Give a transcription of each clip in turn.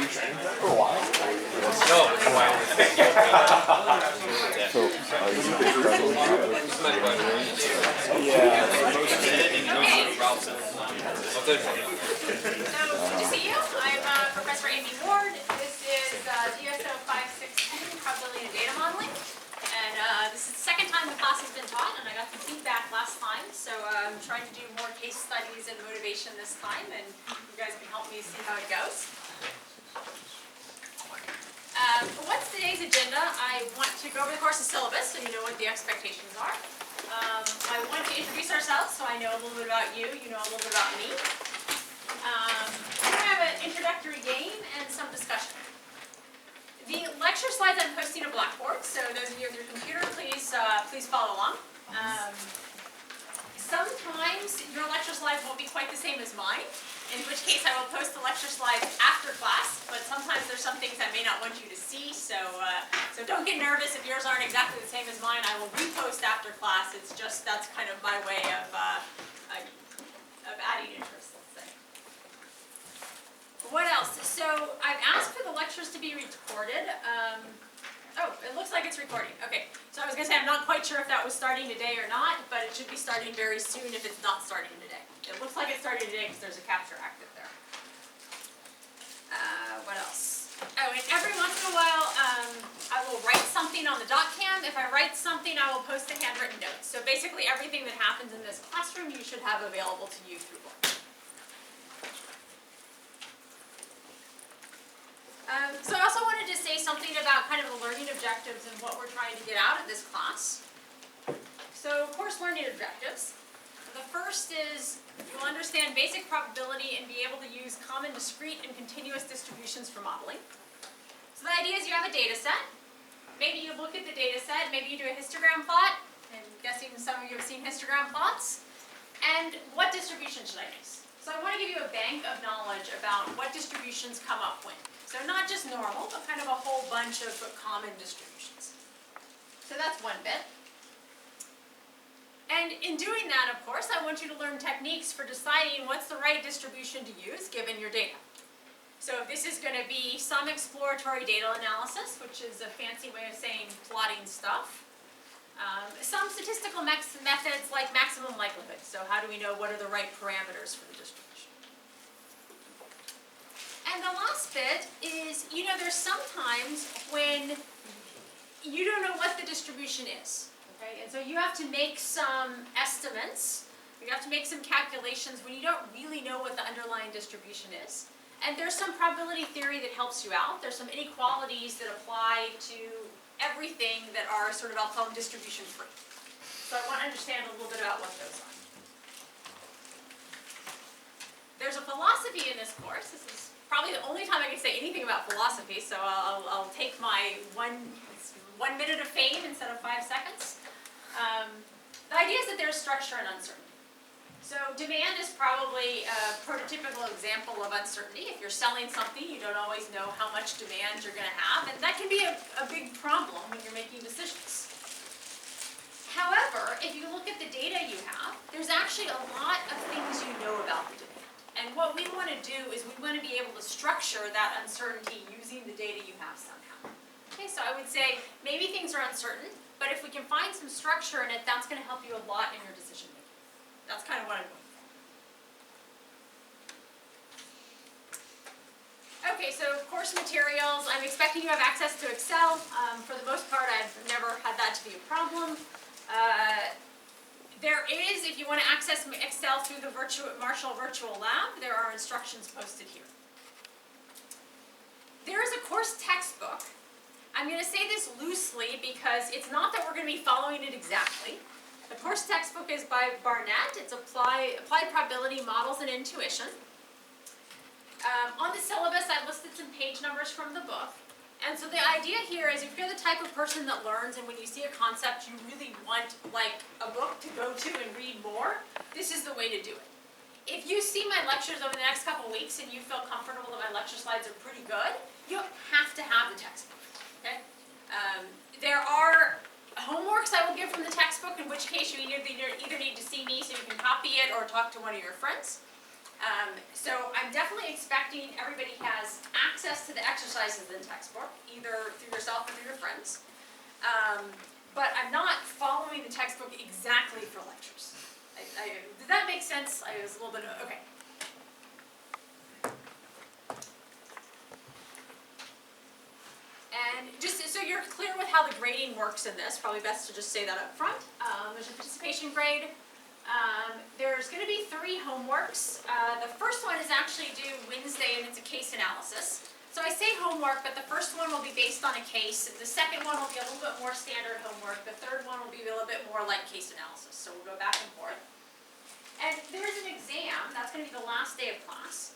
you training for a while? No, for a while. So, are you big friends with Yeah. Okay. So, good to see you. I'm Professor Amy Ward. This is DSO 516, Probability and Data Modeling. And this is the second time the class has been taught, and I got some feedback last time. So I'm trying to do more case studies and motivation this time, and you guys can help me see how it goes. What's today's agenda? I want to go over the course of syllabus so you know what the expectations are. I want to introduce ourselves so I know a little bit about you, you know a little bit about me. We're going to have an introductory game and some discussion. The lecture slides I'm posting to Blackboard, so those of you with your computer, please follow along. Sometimes your lecture slides won't be quite the same as mine, in which case I will post the lecture slides after class, but sometimes there's some things I may not want you to see, so don't get nervous if yours aren't exactly the same as mine. I will repost after class. It's just, that's kind of my way of adding interest, let's say. What else? So I've asked for the lectures to be recorded. Oh, it looks like it's recording. Okay, so I was going to say I'm not quite sure if that was starting today or not, but it should be starting very soon if it's not starting today. It looks like it's starting today because there's a capture active there. What else? Oh, and every once in a while, I will write something on the .cam. If I write something, I will post the handwritten notes. So basically everything that happens in this classroom, you should have available to you through Blackboard. So I also wanted to say something about kind of the learning objectives and what we're trying to get out of this class. So course learning objectives. The first is you'll understand basic probability and be able to use common discrete and continuous distributions for modeling. So the idea is you have a data set. Maybe you look at the data set, maybe you do a histogram plot. I'm guessing some of you have seen histogram plots. And what distribution should I use? So I want to give you a bank of knowledge about what distributions come up when. So not just normal, but kind of a whole bunch of common distributions. So that's one bit. And in doing that, of course, I want you to learn techniques for deciding what's the right distribution to use given your data. So this is going to be some exploratory data analysis, which is a fancy way of saying plotting stuff. Some statistical methods like maximum likelihood. So how do we know what are the right parameters for the distribution? And the last bit is, you know, there's sometimes when you don't know what the distribution is. Okay? And so you have to make some estimates. You have to make some calculations when you don't really know what the underlying distribution is. And there's some probability theory that helps you out. There's some inequalities that apply to everything that are sort of, I'll call them distribution free. So I want to understand a little bit about what those are. There's a philosophy in this course. This is probably the only time I can say anything about philosophy, so I'll take my one minute of fame instead of 5 seconds. The idea is that there's structure and uncertainty. So demand is probably a prototypical example of uncertainty. If you're selling something, you don't always know how much demand you're going to have, and that can be a big problem when you're making decisions. However, if you look at the data you have, there's actually a lot of things you know about the demand. And what we want to do is we want to be able to structure that uncertainty using the data you have somehow. Okay, so I would say maybe things are uncertain, but if we can find some structure in it, that's going to help you a lot in your decision making. That's kind of what I'm going for. Okay, so course materials. I'm expecting you have access to Excel. For the most part, I've never had that to be a problem. There is, if you want to access Excel through the Marshall Virtual Lab, there are instructions posted here. There is a course textbook. I'm going to say this loosely because it's not that we're going to be following it exactly. The course textbook is by Barnett. It's Applied Probability Models and Intuition. On the syllabus, I've listed some page numbers from the book. And so the idea here is if you're the type of person that learns and when you see a concept you really want like a book to go to and read more, this is the way to do it. If you see my lectures over the next couple weeks and you feel comfortable that my lecture slides are pretty good, you don't have to have the textbook. Okay? There are homeworks I will give from the textbook, in which case you either need to see me so you can copy it or talk to one of your friends. So I'm definitely expecting everybody has access access to the exercises in the textbook, either through yourself or through your friends. But I'm not following the textbook exactly for lectures. Did that make sense? I was a little bit, okay. And just so you're clear with how the grading works in this, probably best to just say that up front. There's a participation grade. There's going to be 3 homeworks. The first one is actually due Wednesday, and it's a case analysis. So I say homework, but the first one will be based on a case. The second one will be a little bit more standard homework. The third one will be a little bit more like case analysis. So we'll go back and forth. And there's an exam. That's going to be the last day of class.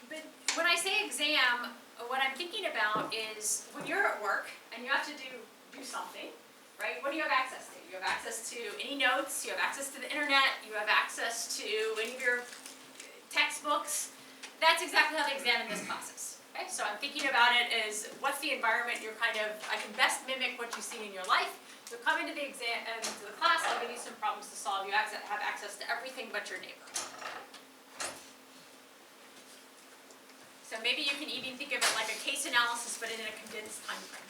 But when I say exam, what I'm thinking about is when you're at work and you have to do something, right? What do you have access to? You have access to any notes, you have access to the internet, you have access to any of your textbooks. That's exactly how the exam in this class is. Okay? So I'm thinking about it as what's the environment you're I can best mimic what you see in your life. You'll come into the exam, into the class, I'll give you some problems to solve. You have access to everything but your neighbor. So maybe you can even think of it like a case analysis, but in a condensed time frame.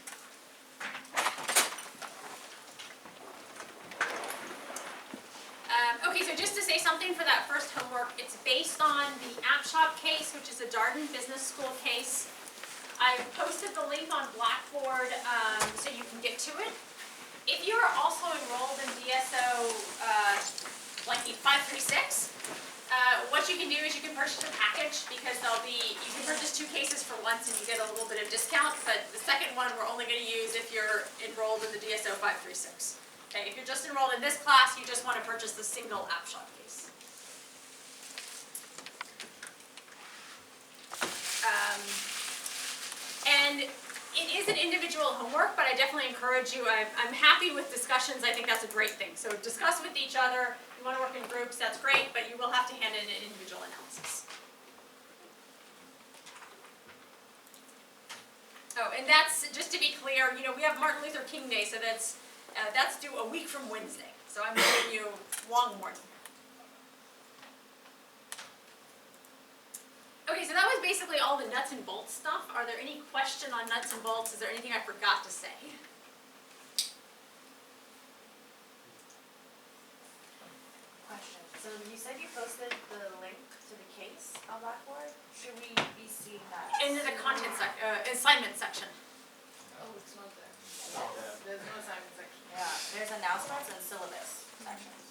Okay, so just to say something for that first homework, it's based on the app shop case, which is a Darden Business School case. I posted the link on Blackboard so you can get to it. If you are also enrolled in DSO like 536, what you can do is you can purchase a package because you can purchase 2 cases for once and you get a little bit of discount, but the second one we're only going to use if you're enrolled in the DSO 536. Okay, if you're just enrolled in this class, you just want to purchase the single app shop case. And it is an individual homework, but I definitely encourage you. I'm happy with discussions. I think that's a great thing. So discuss with each other. If you want to work in groups, that's great, but you will have to hand in an individual analysis. Oh, and that's, just to be clear, we have Martin Luther King Day, so that's due a week from Wednesday. So I'm giving you long warning. Okay, so that was basically all the nuts and bolts stuff. Are there any question on nuts and bolts? Is there anything I forgot to say? Question. So you said you posted the link to the case on Blackboard. Should we be seeing that? Into the content assignment section. Oh, it's not there. There's no assignment section. Yeah, there's announcements and syllabus sections.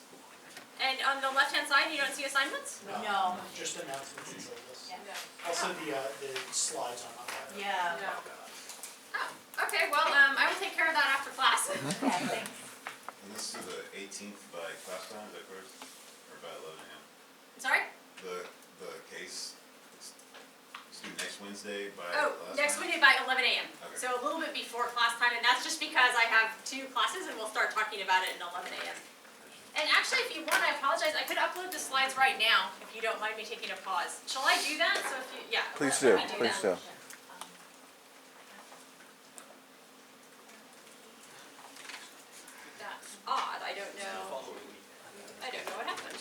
And on the left-hand side, you don't see assignments? No. Just announcements and syllabus. Yeah. Also the slides are not there. Yeah. Oh, okay, well, I will take care of that after class. Yeah, thanks. And this is the 18th by class time, is that correct? Or by 11 a.m.? Sorry? The case, it's due next Wednesday by Oh, class next time? Wednesday by 11 a.m. Okay. So a little bit before class time, and that's just because I have 2 classes and we'll start talking about it at 11 a.m. And actually, if you want, I apologize, I could upload the slides right now, if you don't mind me taking a pause. Shall I do that? So if you, yeah. Please let do, me do please that. do. That's odd, I don't know what happened.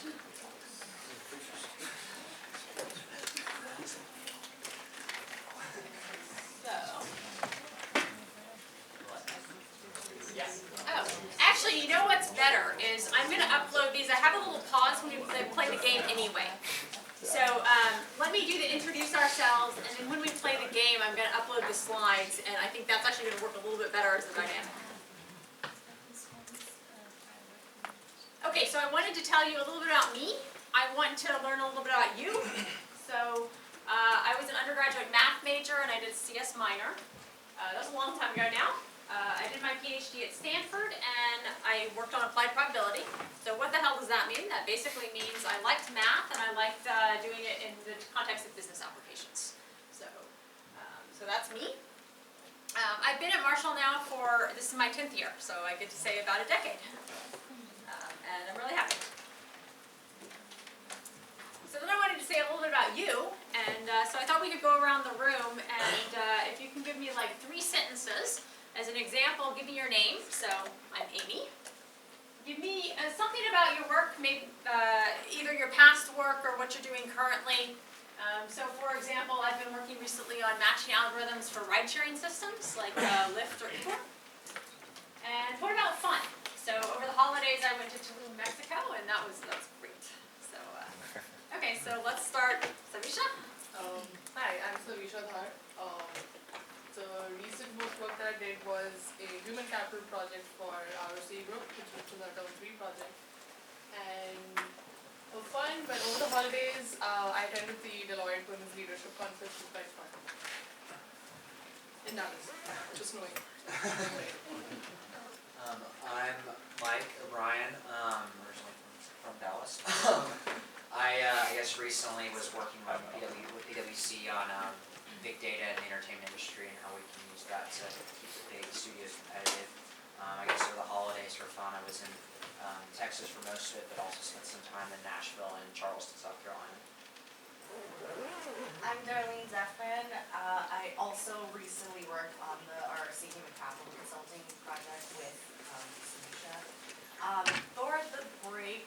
Oh, actually, you know what's better is I'm going to upload these. I have a little pause when we play the game anyway. So let me do the introduce ourselves, and then when we play the game, I'm going to upload the slides, and I think that's actually going to work a little bit better as a dynamic. Okay, so I wanted to tell you a little bit about me. I want to learn a little bit about you. So I was an undergraduate math major, and I did CS minor. That was a long time ago now. I did my PhD at Stanford, and I worked on applied probability. So what the hell does that mean? That basically means I liked math, and I liked doing it in the context of business applications. So that's me. I've been at Marshall now this is my 10th year, so I get to say about a decade. And I'm really happy. So then I wanted to say a little bit about you, and so I thought we could go around the room, and if you can give me like 3 sentences. As an example, give me your name. So I'm Amy. Give me something about your work, maybe either your past work or what you're doing currently. So for example, I've been working recently on matching algorithms for ride-sharing systems like Lyft or Uber. And what about fun? So over the holidays, I went to Tulum, Mexico, and that's great. So, okay, so let's start. Savisha? Hi, I'm Savisha Dhar. The recent most work that I did was a human capital project for our C group, which is our term 3 project. And for fun, but over the holidays, I attended the Deloitte Women's Leadership Conference, which was quite fun. In Dallas, it was snowing. I'm Mike O'Brien, originally from Dallas. I guess recently was working with PwC on big data in the entertainment industry and how we can use that to keep the big studios competitive. I guess over the holidays for fun, I was in Texas for most of it, but also spent some time in Nashville and Charleston, South Carolina. I'm Darlene Zeffman. I also recently worked on the RRC Human Capital Consulting project with Savisha. For the break,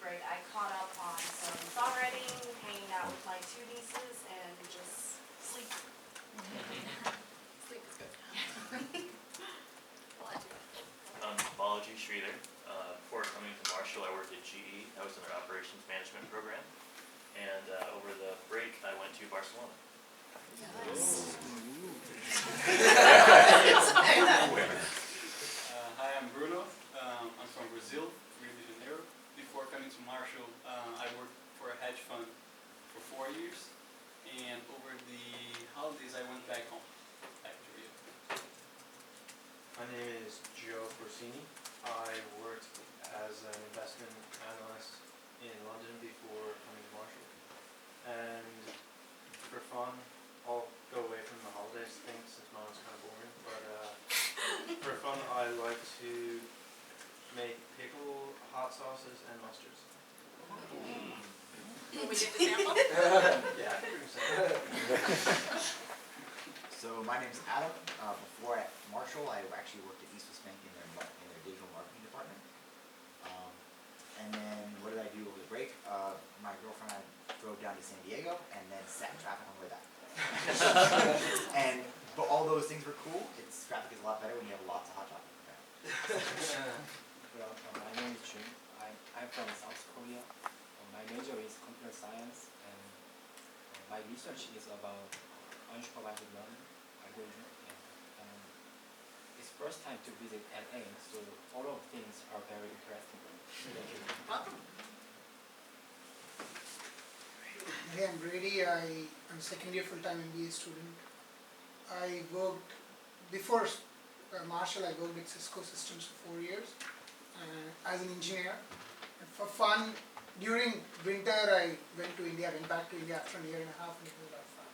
I caught up on some songwriting, hanging out with my 2 nieces, and just sleep. Sleep is good. Balaji Sridhar. Before coming to Marshall, I worked at GE. I was in their operations management program. And over the break, I went to Barcelona. Yes. Hi, I'm Bruno. I'm from Brazil, Rio de Janeiro. Before coming to Marshall, I worked for a hedge fund for 4 years. And over the holidays, I went back home, back to Rio. My name is Joe Corsini. I worked as an investment analyst in London before coming to Marshall. And for fun, I'll go away from the holidays thing since mine was kind of boring. But for fun, I like to make pickle, hot sauces, and mustards. Will we get the sample? Yeah, I can bring some. So my name's Adam. Before at Marshall, I actually worked at East West Bank in their digital marketing department. And then what did I do over the break? My girlfriend and I drove down to San Diego and then sat in traffic on the way back. But all those things were cool. Traffic is a lot better when you have lots of hot chocolate. Well, my name is Jun. I'm from South Korea. My major is computer science, and my research is about unsupervised learning algorithm. And it's first time to visit LA, so all of things are very interesting. Welcome. Hey, I'm Brady. I'm a second year full-time MBA student. I worked, before Marshall, I worked at Cisco Systems for 4 years as an engineer. And for fun, during winter, I went back to India after a year and a half, and it was a lot of fun.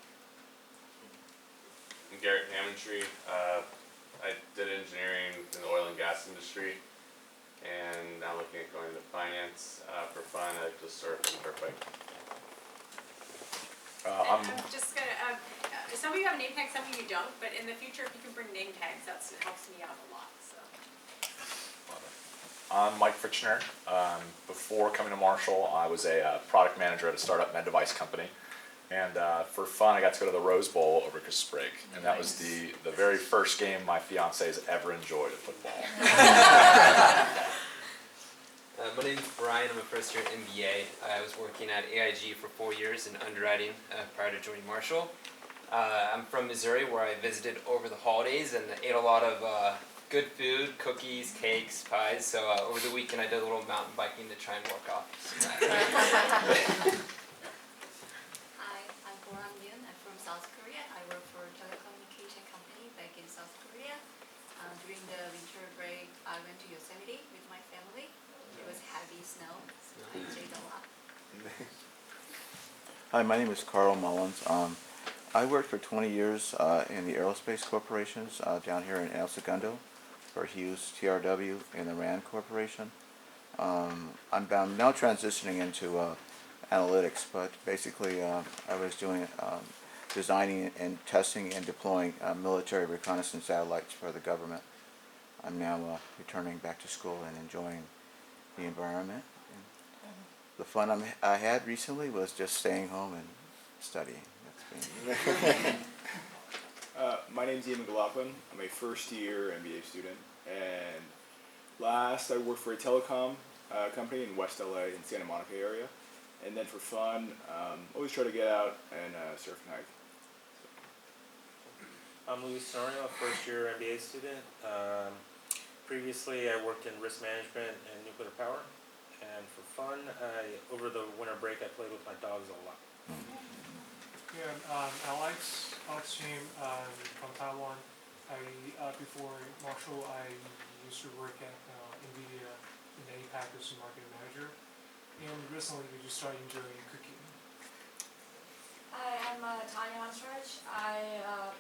I'm Garrett Hammondtree. I did engineering in the oil and gas industry, and I'm looking at going into finance. For fun, I just surf and dirt bike. I'm just gonna, some of you have name tags, some of you don't, but in the future, if you can bring name tags, it helps me out a lot, so. I'm Mike Fitchner. Before coming to Marshall, I was a product manager at a startup med device company. And for fun, I got to go to the Rose Bowl over Christmas break. And that was the very first game my fiance has ever enjoyed at football. My name is Brian. I'm a first year MBA. I was working at AIG for 4 years in underwriting prior to joining Marshall. I'm from Missouri, where I visited over the holidays and ate a lot of good food, cookies, cakes, pies. So over the weekend, I did a little mountain biking to try and work off. Hi, I'm Boram Yoon. I'm from South Korea. I work for a telecommunication company back in South Korea. During the winter break, I went to Yosemite with my family. It was heavy snow, so I enjoyed a lot. Hi, my name is Carl Mullins. I worked for 20 years in the aerospace corporations down here in El Segundo for Hughes, TRW, and the RAND Corporation. I'm now transitioning into analytics, but basically I was doing designing and testing and deploying military reconnaissance satellites for the government. I'm now returning back to school and enjoying the environment. And the fun I had recently was just staying home and studying. That's been My name's Ian McLaughlin. I'm a first year MBA student, and last I worked for a telecom company in West LA in Santa Monica area, and then for fun, always try to get out and surf and hike. I'm Luis Sonorio, a first year MBA student. Previously, I worked in risk management and nuclear power. And for fun, over the winter break, I played with my dogs a lot. Yeah, Alex James from Taiwan. Before Marshall, I used to work at NVIDIA in the APAC as a marketing manager. And recently, we just started enjoying cooking. Hi, I'm Tanya Monstrich.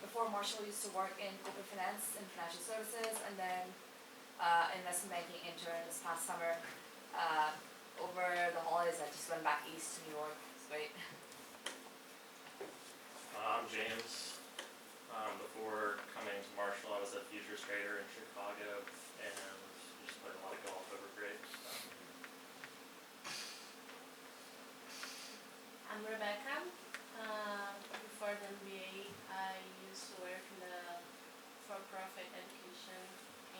Before Marshall, used to work in corporate finance and financial services, and then investment banking intern this past summer. Over the holidays, I just went back east to New York. It's great. I'm James. Before coming to Marshall, I was a futures trader in Chicago and just played a lot of golf over break. I'm Rebecca. Before the MBA, I used to work in the for-profit education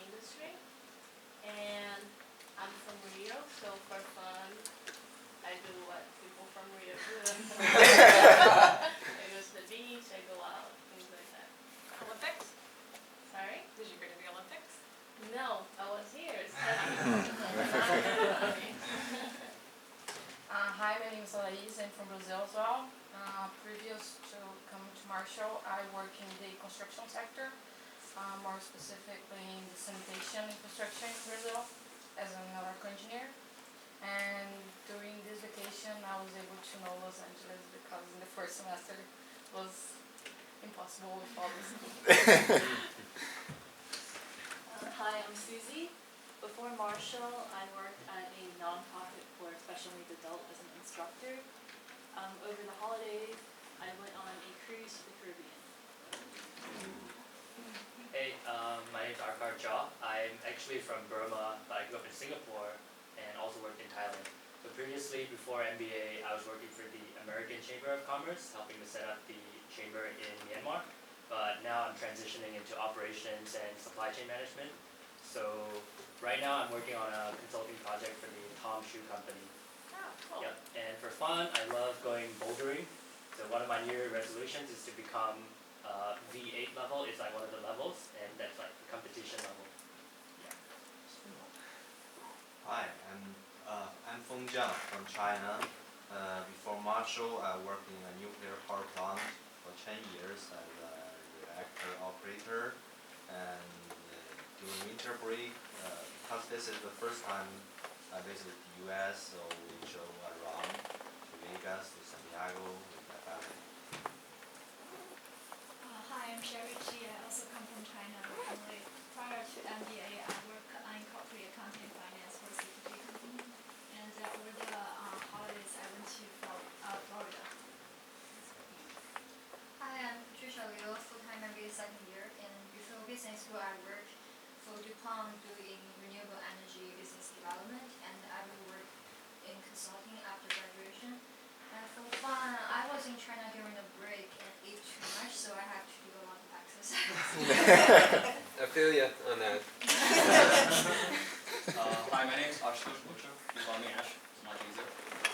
industry, and I'm from Rio, so for fun, I do what people from Rio do. I go to the beach, I go out, things like that. Olympics? Sorry? Did you go to the Olympics? No, I was here studying. Hi, my name is Laís. I'm from Brazil as well. Previous to coming to Marshall, I work in the construction sector, more specifically in the sanitation infrastructure in Brazil as an electrical engineer. And during this vacation, I was able to know Los Angeles because in the first semester it was impossible with all this. Hi, I'm Susie. Before Marshall, I worked at a nonprofit for special needs adult as an instructor. Over the holidays, I went on a cruise to the Caribbean. Hey, my name's Arkar Jha. I'm actually from Burma, but I grew up in Singapore and also worked in Thailand. So previously, before MBA, I was working for the American Chamber of Commerce, helping to set up the chamber in Myanmar. But now I'm transitioning into operations and supply chain management. So right now I'm working on a consulting project for the Tom Shoe Company. Oh, cool. Yep. And for fun, I love going bouldering. So one of my New Year resolutions is to become V8 level. It's like one of the levels, and that's like the competition level. Yeah. Hi, I'm Feng Jiang from China. Before Marshall, I worked in a nuclear power plant for 10 years as a reactor operator. And during winter break, because this is the first time I visited the US, so we drove around to Vegas, to San Diego with my family. Hi, I'm Sherry Chi. I also come from China originally. Prior to MBA, I work in corporate accounting and finance for a CPG company. And over the holidays, I went to Florida. Hi, I'm Patricia Liu, full-time MBA second year. And before business school, I worked for DuPont doing renewable energy business development, and I will work in consulting after graduation. And for fun, I was in China during the break and ate too much, so I had to do a lot of exercise. I feel ya on that. Hi, my name is Ashutosh Butcher. You call me Ash, it's much easier.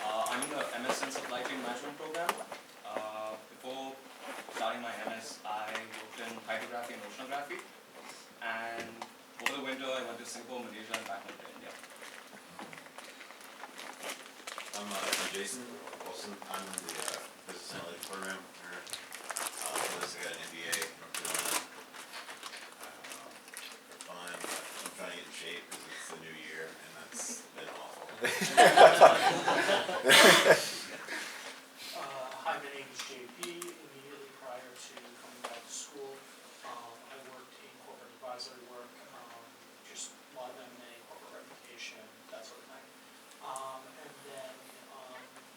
I'm in the MS in Supply Chain Management program. Before starting my MS, I worked in hydrography and oceanography. And over the winter, I went to Singapore, Malaysia, and back home to India. I'm Jason Wilson. I'm in the business analytics program here. For this, I got an MBA in North Carolina. For fun, I'm trying to get in shape because it's the new year, and that's been awful. Hi, my name is JP. Immediately prior to coming back to school, I worked in corporate advisory work, just a lot of M&A, corporate reputation, that sort of thing. And then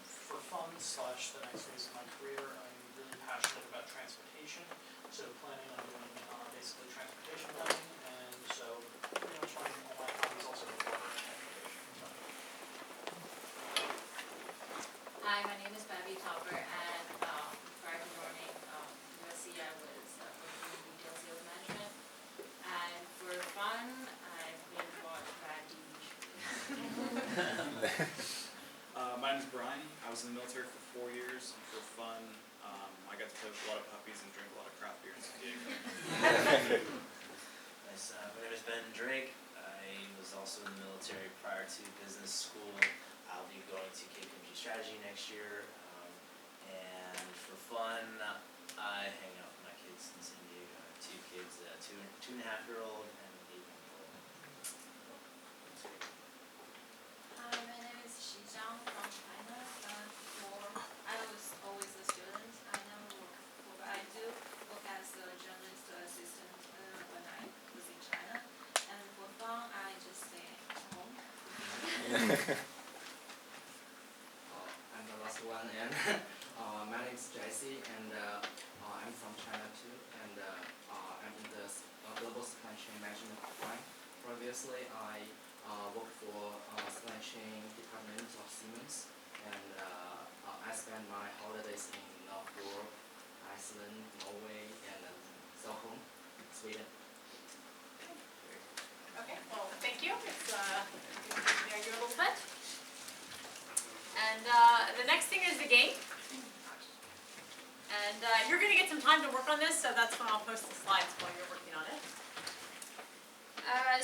for fun / the next phase of my career, I'm really passionate about transportation. So planning on doing basically transportation planning, and so pretty much all my hobbies also involve transportation. So. coach a lot of puppies and drink a lot of craft beer in San Diego. Nice. My name is Ben Drake. I was also in the military prior to business school. I'll be going to KPMG Strategy next year. And for fun, I hang out with my kids in San Diego. I have two kids, a 2.5-year-old and an 8-month-old. Hi, my name is Xi Zhang from China. I was always a student. I never work for, I do work as a journalist assistant when I was in China. And for fun, I just stay at home. I'm the last one, and my name is Jesse, and I'm from China too, and I'm in the global supply chain management line. Previously, I worked for supply chain department of Siemens, and I spent my holidays in North Europe, Iceland, Norway, and Stockholm, Sweden. Okay, well, thank you. It's good to know you a little bit. And the next thing is the game. And you're going to get some time to work on this, so that's when I'll post the slides while you're working on it.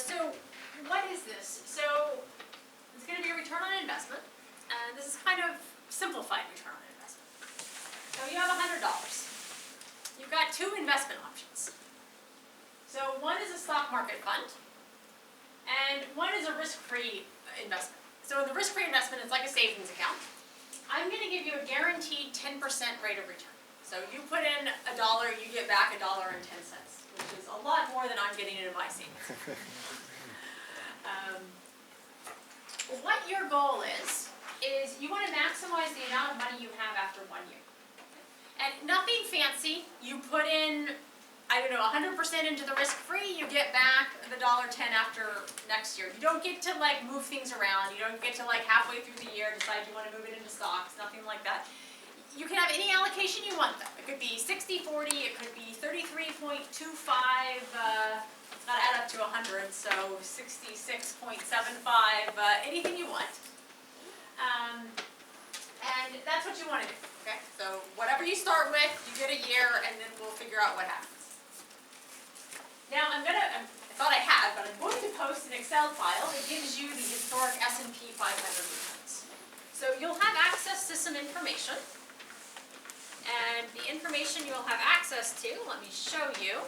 So what is this? So it's going to be a return on investment, and this is kind of simplified return on investment. So you have $100. You've got two investment options. So one is a stock market fund, and one is a risk-free investment. So the risk-free investment is like a savings account. I'm going to give you a guaranteed 10% rate of return. So you put in $1, you get back $1.10, which is a lot more than I'm getting into my savings. What your goal is you want to maximize the amount of money you have after 1 year. And nothing fancy. You put in, I don't know, 100% into the risk-free, you get back the $1.10 after next year. You don't get to like move things around. You don't get to like halfway through the year decide you want to move it into stocks, nothing like that. You can have any allocation you want though. It could be 60-40, it could be 33.25, it's got to add up to 100, so 66.75, anything you want. And that's what you want to do, okay? So whatever you start with, you get a year, and then we'll figure out what happens. Now I thought I had, but I'm going to post an Excel file that gives you the historic S&P 500 returns. So you'll have access to some information. And the information you'll have access to, let me show you.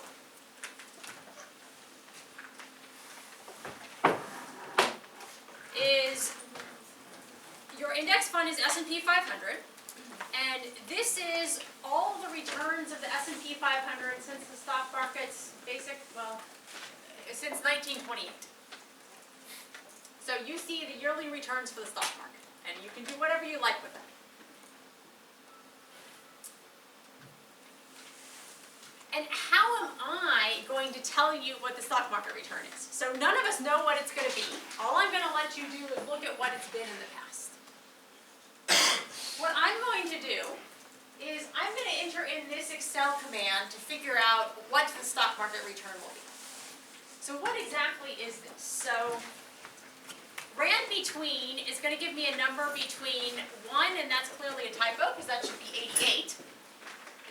Is your index fund is S&P 500, and this is all the returns of the S&P 500 since the stock market's since 1928. So you see the yearly returns for the stock market, and you can do whatever you like with it. And how am I going to tell you what the stock market return is? So none of us know what it's going to be. All I'm going to let you do is look at what it's been in the past. What I'm going to do is I'm going to enter in this Excel command to figure out what the stock market return will be. So what exactly is this? So rand between is going to give me a number between 1, and that's clearly a typo because that should be 88.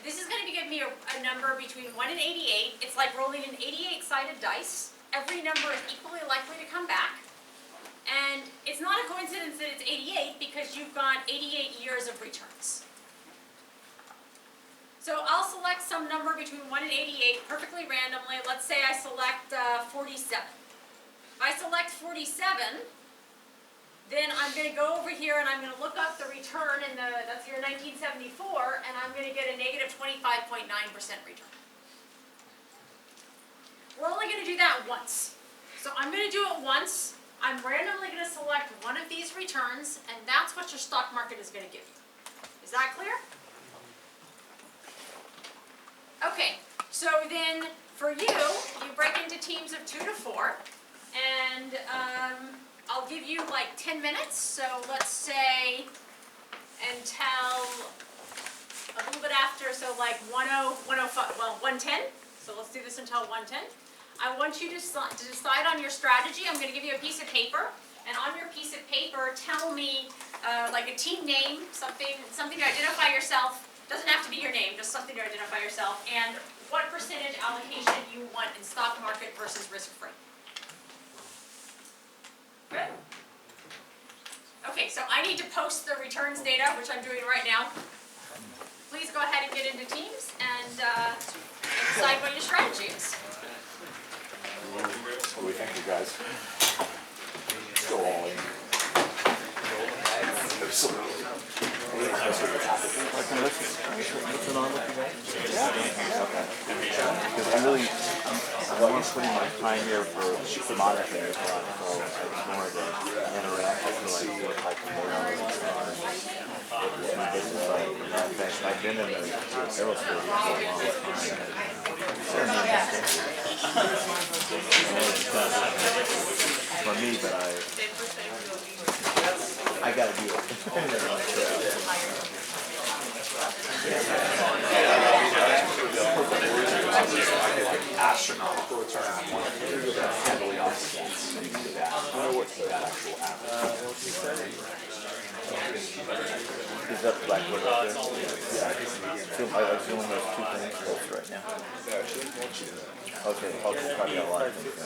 This is going to give me a number between 1 and 88. It's like rolling an 88-sided dice. Every number is equally likely to come back. And it's not a coincidence that it's 88 because you've got 88 years of returns. So I'll select some number between 1 and 88 perfectly randomly. Let's say I select 47. If I select 47, then I'm going to go over here and I'm going to look up the return in that's year 1974, and I'm going to get a negative 25.9% return. We're only going to do that once. So I'm going to do it once. I'm randomly going to select one of these returns, and that's what your stock market is going to give you. Is that clear? Okay, so then for you break into teams of 2 to 4, and I'll give you like 10 minutes, so let's say until a little bit after, so like 110, so let's do this until 110. I want you to decide on your strategy. I'm going to give you a piece of paper, and on your piece of paper, tell me like a team name, something to identify yourself, doesn't have to be your name, just something to identify yourself, and what percentage allocation you want in stock market versus risk-free. Good. Okay, so I need to post the returns data, which I'm doing right now. Please go ahead and get into Teams and decide what your strategy is. What do we think, you guys? Let's go all in. Listen on with you guys? Yeah. Okay. Because I'm putting my time here for monitoring as well, so I just wanted to interact with you, like, I can learn on this business side. In fact, I've been in the aerospace for a long time. For me, but I gotta do it. Astronomical return on one heavily offsets. I know what the actual average Is that Blackboard right there? Yeah. I assume there's 2 things close right now. Okay, I'll probably got a lot of things.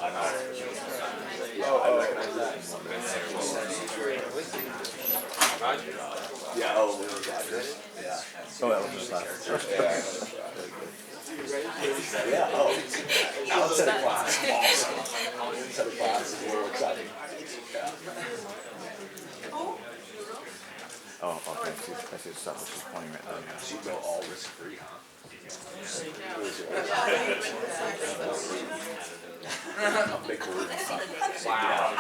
I'm out. I recognize that. Yeah, Rogers. Yeah. Oh, that was just last. Yeah, outside of class, awesome. Inside of class is more exciting. Yeah. Oh, okay, I see the stuff that she's pointing right there. So you go all risk-free, huh? A big word. Wow.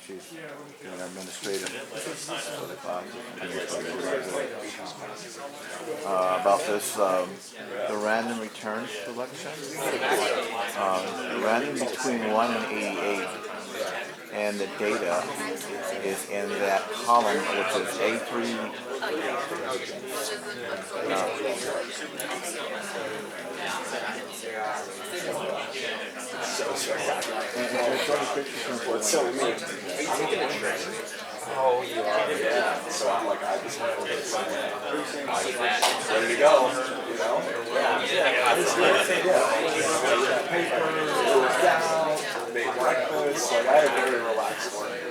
She's doing administrative for the class. About this, the random returns selection. Random between 1 and 88. And the data is in that column, which is A3. So spectacular. What's so neat? Oh, you are. Yeah. So I'm like, I just want to get somewhere. Ready to go, you know? Yeah. It's good. Yeah. Paper, down, made breakfast. Like, I had a very relaxed morning.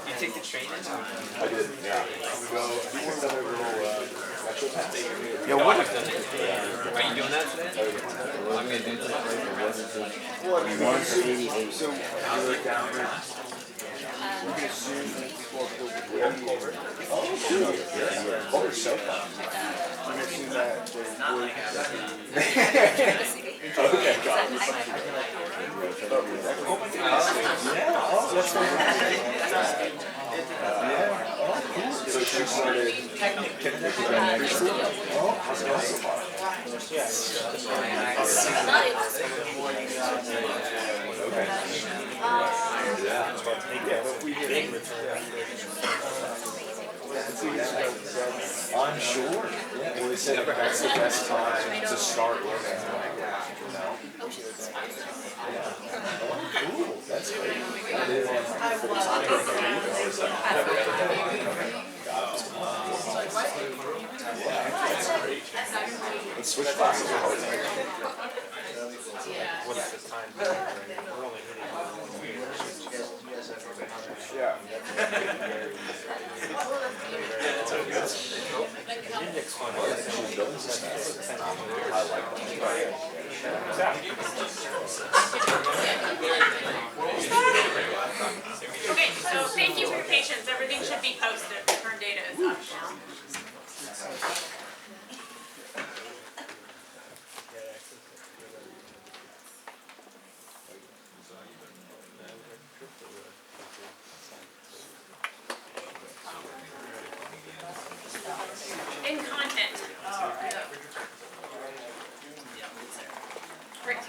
You take the train in? I did, yeah. We go, we took another little metro pass. Yeah, what? Are you doing that today? I'm going to do this right now. What is it? 1 to 88. So, you look down there. We can assume oh, shoot. Yeah. Oh, it's so fun. We can assume that okay, got it. Oh my goodness. Yeah. Oh, that's fantastic. Yeah. Oh, cool. So she started oh, how's it going so far? Okay. Yeah. But we did. I'm sure. Yeah. Well, they said that's the best time to start learning language, you know? Yeah. Oh, cool. That's great. That is yeah, that's great. Let's switch classes. What's the time? We're only hitting Yeah. Index fund. She's building some I like that. Okay, so thank you for your patience. Everything should be posted. Return data is up now. In content. Great.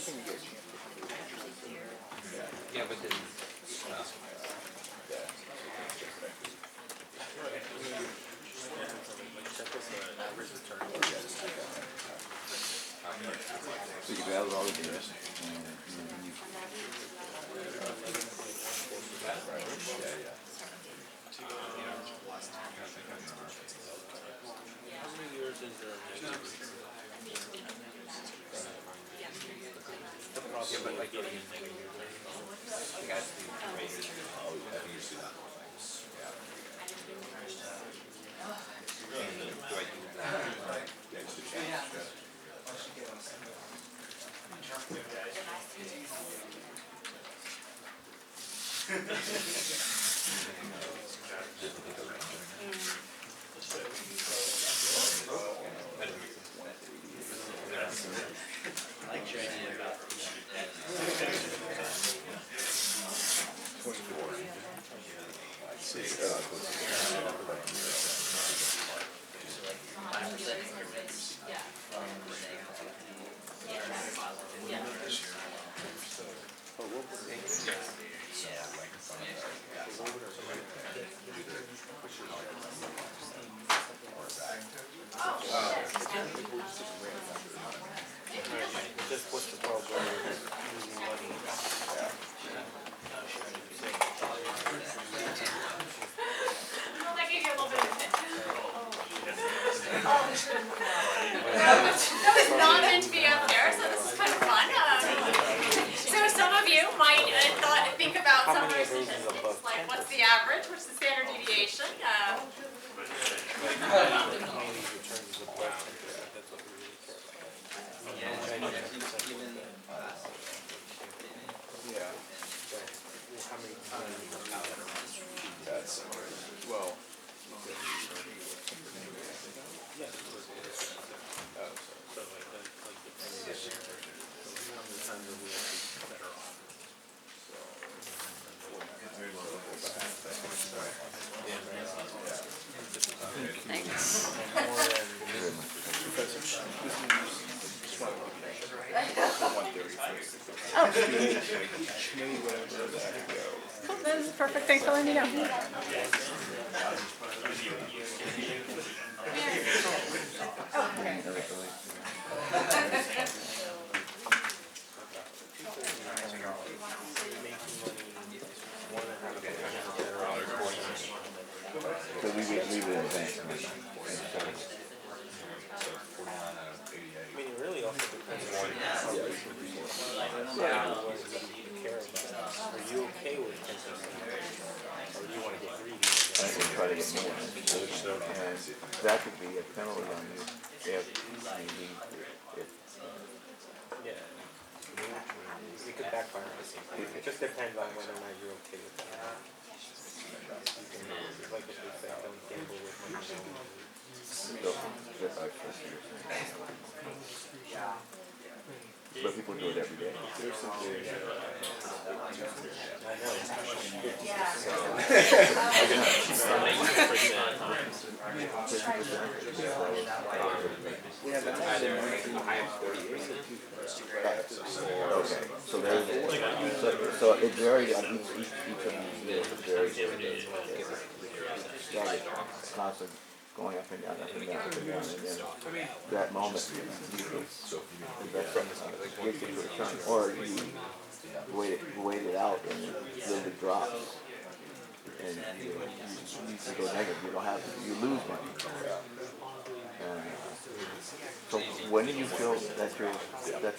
Yeah, but then. So you grab it all together. How many years is there? Yeah, but like, you guys do raise. Oh, I think you see that. Do I do that? I like your idea about Just what's the problem with losing money? Well, that gave you a little bit of a hint. That was not meant to be up there, so this is kind of fun. So some of you might think about some of the statistics, like what's the average, what's the standard deviation. That's, well. Cool, that is perfect. Thanks for letting me know. So we would advance. I mean, it really also depends on how much you care about. Are you okay with 10%? Or do you want to get greedy? I would try to get more. And that could be a penalty on you if maybe if Yeah. It could backfire on you. It just depends on whether or not you're okay with that. Like if they say don't gamble with money. But people do it every day. I know. Okay, so there's, so it varies on each of these years, it varies. It's constant going up and down, up and down, up and down, and then that moment, gets you to a turn, or you wait it out and it literally drops. And you go negative, you don't have, you lose money. So when do you feel that you're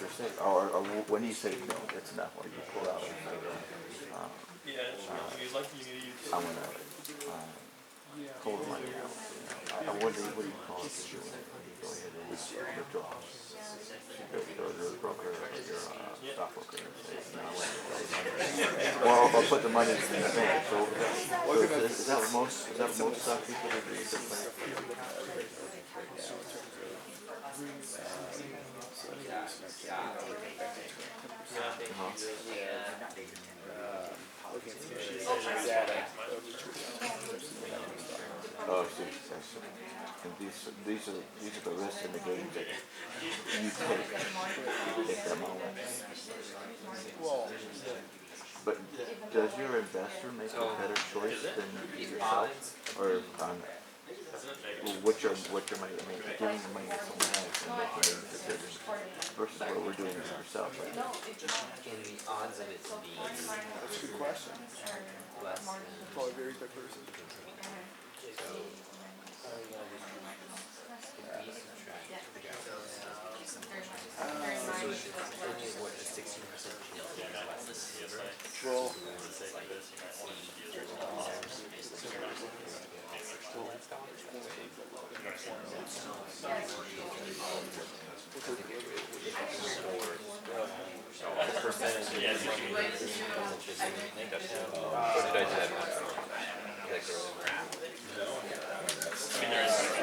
sick, or when do you say no, it's enough, or you pull out and say, I'm gonna pull the money out. What do you call it? You go ahead and withdraw. You go to the broker or your stockbroker and say, no, or put the money in the bank. So is that what most stock people do? Oh, I see. And these are the risks and the gains that you take that moment. But does your investor make a better choice than yourself? Or, well, what's your money, I mean, giving the money to someone else and making a decision versus what we're doing it ourselves right now? And the odds of it to be That's a good question. less Probably varies by person. only what a 16% Well,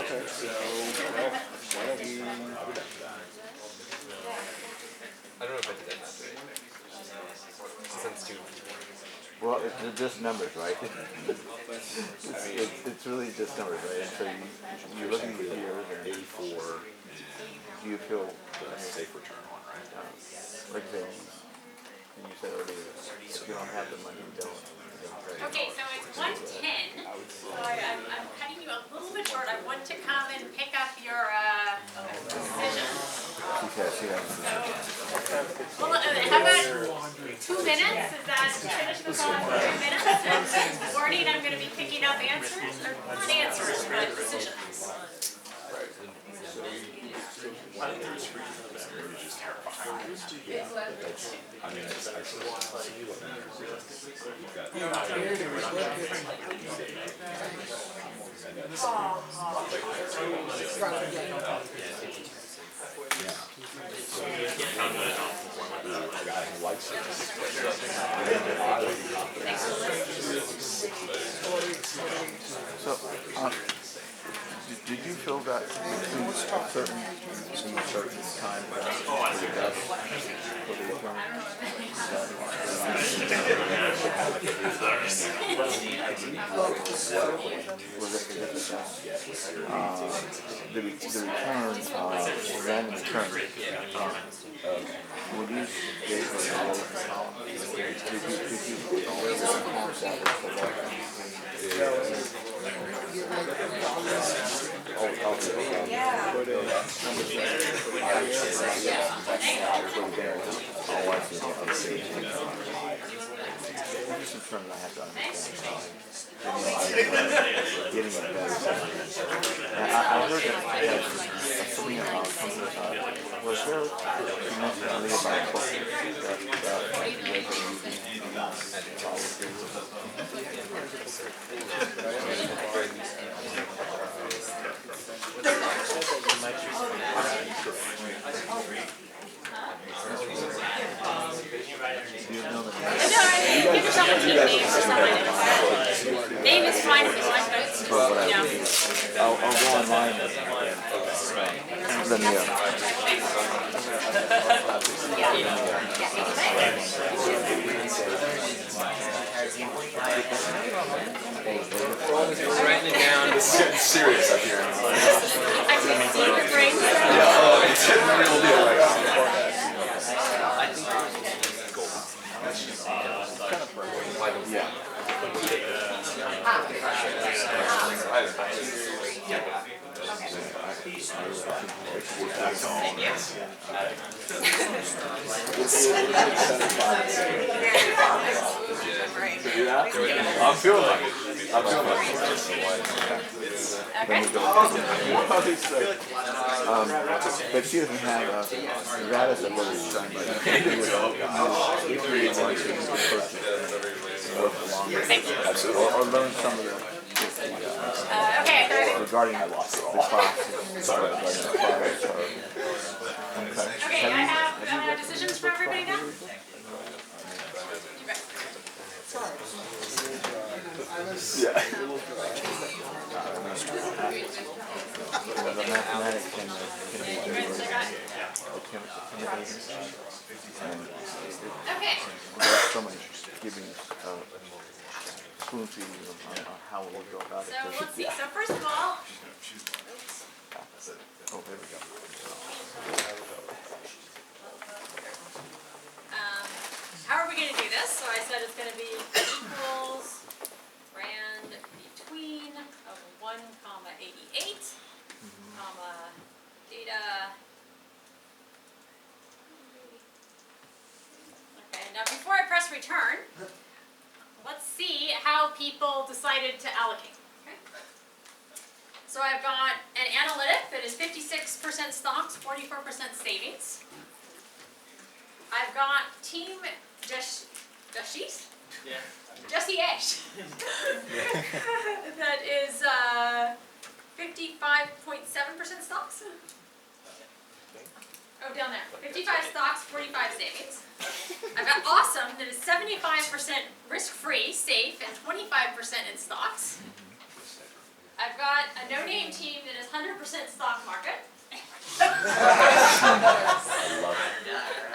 okay, so, well, why don't we put it I don't know if I did that math right. Since two. Well, they're just numbers, right? It's really just numbers, right? And so you look at the years and 84. Do you feel The safe return one, right? like this? And you said earlier, if you don't have the money, don't. Okay, so it's 1:10, so I'm cutting you a little bit short. I want to come and pick up your decision. Well, how about 2 minutes? Is that finish the call in 2 minutes? Warning, I'm going to be picking up answers, or not answers, but decisions. A guy who likes it. So, did you feel that in a certain time for the best for the return? Was it the best? The return, random return. Would you say for getting it better. I heard that something was there significantly about that you guys are using Give yourself a team name or something. Name is fine if you want, but, you know. I'll go online Writing it down. This is getting serious up here. I can see your brain. Yeah, oh, it's a real deal right now. I'm feeling like it. But she doesn't have that is a little son, but or learn some of the regarding the classes. Okay, I have decisions for everybody now? Yeah. The mathematics can be intimidating. Okay. There's so much giving spoon feeding on how we go about it. So let's see, so first of all, oh, there we go. was, so I said it's gonna be equals rand between of 1 comma 88 comma data. Okay, now before I press return, let's see how people decided to allocate. Okay. So I've got an analytic that is 56% stocks, 44% savings. I've got team Jashish? Yeah. Jesse Ash. That is 55.7% stocks. Oh, down there. 55 stocks, 45 savings. I've got Awesome that is 75% risk-free, safe, and 25% in stocks. I've got a no-name team that is 100% stock market.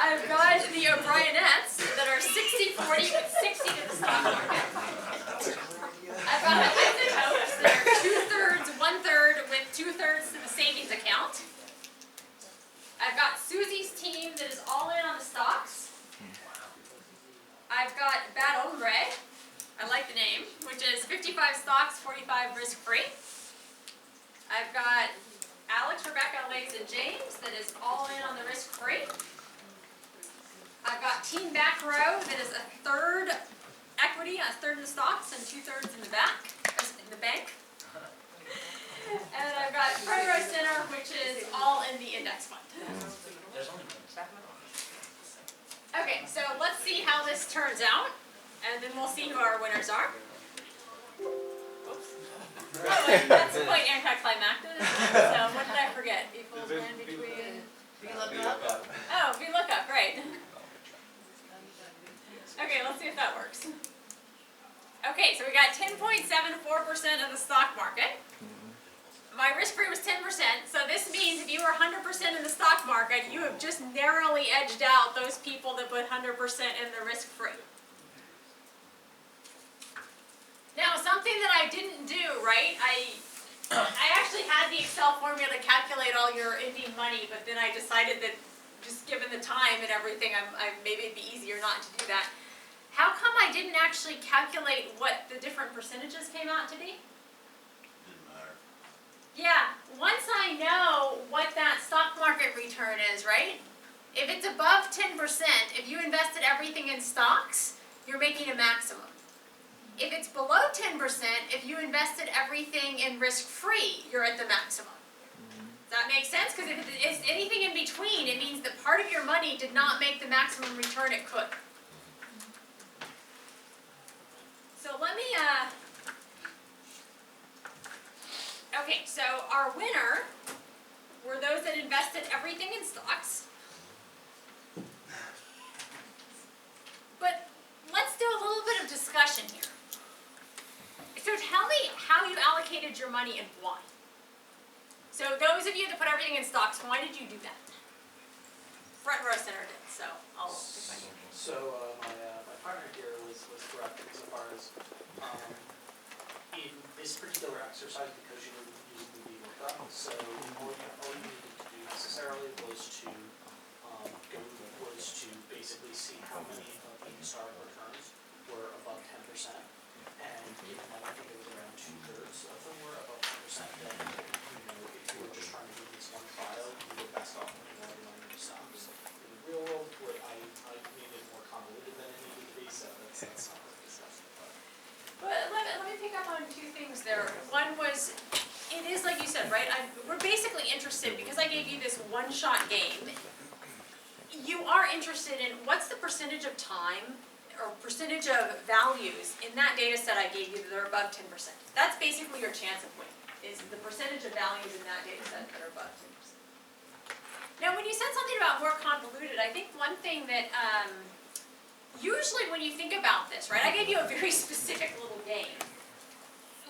I've got the O'Brienettes that are 60-40 with 60 to the stock market. I've got the Isotops that are 2/3, 1/3 with 2/3 to the savings account. I've got Susie's team that is all in on the stocks. I've got Bad Hombre, I like the name, which is 55 stocks, 45 risk-free. I've got Alex, Rebecca, Legs, and James that is all in on the risk-free. I've got Team Back Row that is 1/3 equity, 1/3 in the stocks, and 2/3 in the bank. And I've got Front Row Center, which is all in the index fund. Okay, so let's see how this turns out, and then we'll see who our winners are. Oops. Oh, wait, that's quite anticlimactic. So what did I forget? Equals in between. VLOOKUP. Oh, VLOOKUP, right. Okay, let's see if that works. Okay, so we got 10.74% of the stock market. My risk-free was 10%, so this means if you were 100% in the stock market, you have just narrowly edged out those people that put 100% in the risk-free. Now, something that I didn't do, right, I actually had the Excel formula to calculate all your ending money, but then I decided that just given the time and everything, maybe it'd be easier not to do that. How come I didn't actually calculate what the different percentages came out to be? Didn't matter. Yeah, once I know what that stock market return is, right? If it's above 10%, if you invested everything in stocks, you're making a maximum. If it's below 10%, if you invested everything in risk-free, you're at the maximum. Does that make sense? Because if it's anything in between, it means that part of your money did not make the maximum return it could. So let me, okay, so our winner were those that invested everything in stocks. But let's do a little bit of discussion here. So tell me how you allocated your money and why. So those of you that put everything in stocks, why did you do that? Front Row Center did, so I'll pick my name. So my partner here was correct insofar as in this particular exercise, because you were using the VLOOKUP, so all you needed to do necessarily was to basically see how many of the historical returns were above 10%, and given that I think it was around 2/3 of them were above 10%, then if you were just trying to do this one trial, you were best off putting all your money into stocks. In the real world, I made it more convoluted than it needed to be, so that's not what this is. But let me pick up on two things there. One was, it is like you said, right? We're basically interested, because I gave you this one-shot game, you are interested in what's the percentage of time or percentage of values in that data set I gave you that are above 10%. That's basically your chance of winning, is the percentage of values in that data set that are above 10%. Now, when you said something about more convoluted, I think one thing that usually when you think about this, right, I gave you a very specific little game.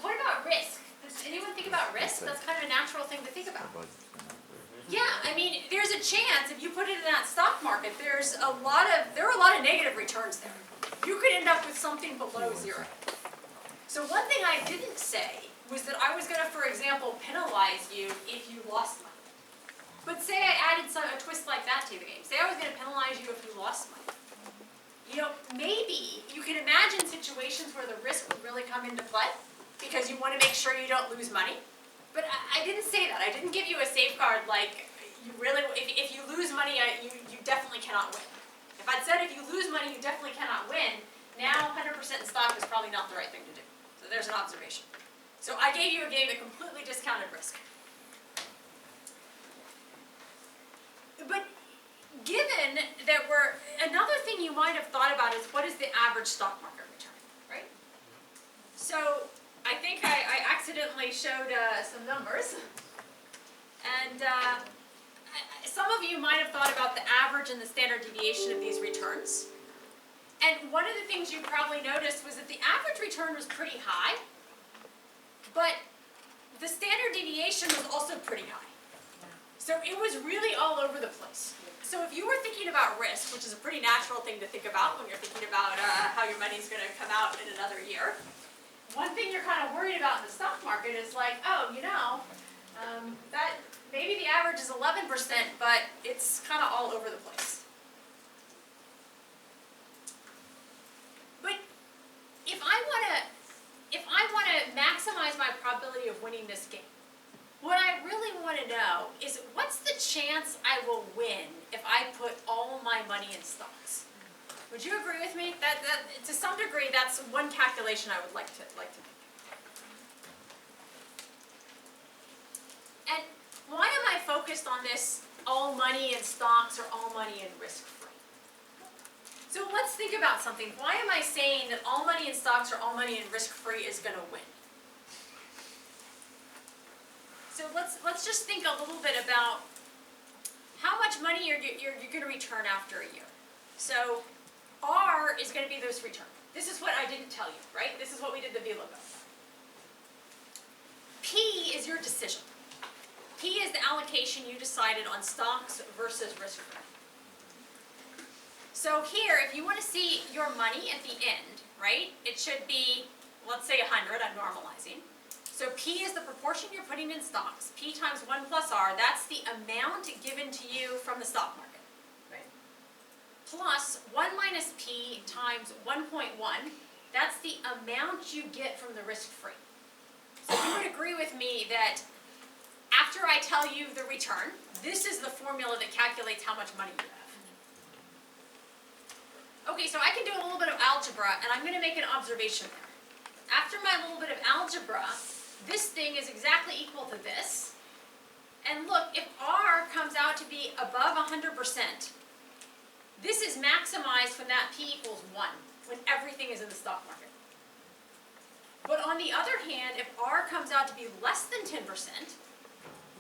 What about risk? Does anyone think about risk? That's kind of a natural thing to think about. Yeah, I mean, there's a chance if you put it in that stock market, there are a lot of negative returns there. You could end up with something below zero. So one thing I didn't say was that I was going to, for example, penalize you if you lost money. But say I added a twist like that to the game. Say I was going to penalize you if you lost money. maybe you can imagine situations where the risk would really come into play because you want to make sure you don't lose money. But I didn't say that. I didn't give you a safeguard like you really, if you lose money, you definitely cannot win. If I'd said if you lose money, you definitely cannot win, now 100% in stock is probably not the right thing to do. So there's an observation. So I gave you a game that completely discounted risk. But given that another thing you might have thought about is what is the average stock market return, right? So I think I accidentally showed some numbers. And some of you might have thought about the average and the standard deviation of these returns. And one of the things you probably noticed was that the average return was pretty high, but the standard deviation was also pretty high. So it was really all over the place. So if you were thinking about risk, which is a pretty natural thing to think about when you're thinking about how your money's going to come out in another year, one thing you're kind of worried about in the stock market is like, oh, that maybe the average is 11%, but it's kind of all over the place. But if I want to maximize my probability of winning this game, what I really want to know is what's the chance I will win if I put all my money in stocks? Would you agree with me? That to some degree, that's one calculation I would like to make. And why am I focused on this all money in stocks or all money in risk-free? So let's think about something. Why am I saying that all money in stocks or all money in risk-free is going to win? So let's just think a little bit about how much money you're going to return after a year. So R is going to be this return. This is what I didn't tell you, right? This is what we did the VLOOKUP. P is your decision. P is the allocation you decided on stocks versus risk-free. So here, if you want to see your money at the end, right, it should be, let's say 100, I'm normalizing. So P is the proportion you're putting in stocks. P times 1 plus R, that's the amount given to you from the stock market, right? Plus 1 minus P times 1.1, that's the amount you get from the risk-free. So you would agree with me that after I tell you the return, this is the formula that calculates how much money you have. Okay, so I can do a little bit of algebra, and I'm going to make an observation there. After my little bit of algebra, this thing is exactly equal to this. And look, if R comes out to be above 100%, this is maximized when that P equals 1, when everything is in the stock market. But on the other hand, if R comes out to be less than 10%,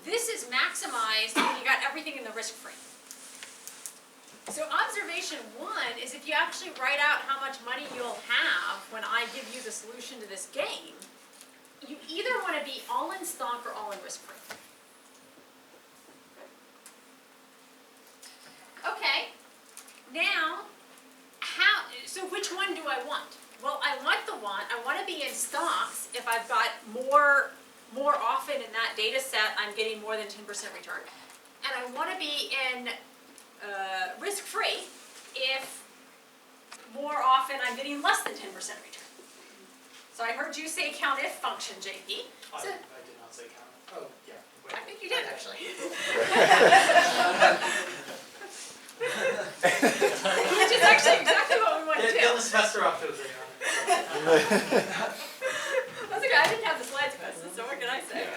this is maximized when you got everything in the risk-free. So observation 1 is if you actually write out how much money you'll have when I give you the solution to this game, you either want to be all in stock or all in risk-free. Okay, now, so which one do I want? Well, I want to be in stocks if I've got more often in that data set, I'm getting more than 10% return. And I want to be in risk-free if more often I'm getting less than 10% return. So I heard you say count-if function, JP. I So, did not say count. Oh, yeah. Wait. I think you did, actually. Which is actually exactly what we want to do. Build the semester off to a thing on it. That's okay, I didn't have the slides posted, so what can I say?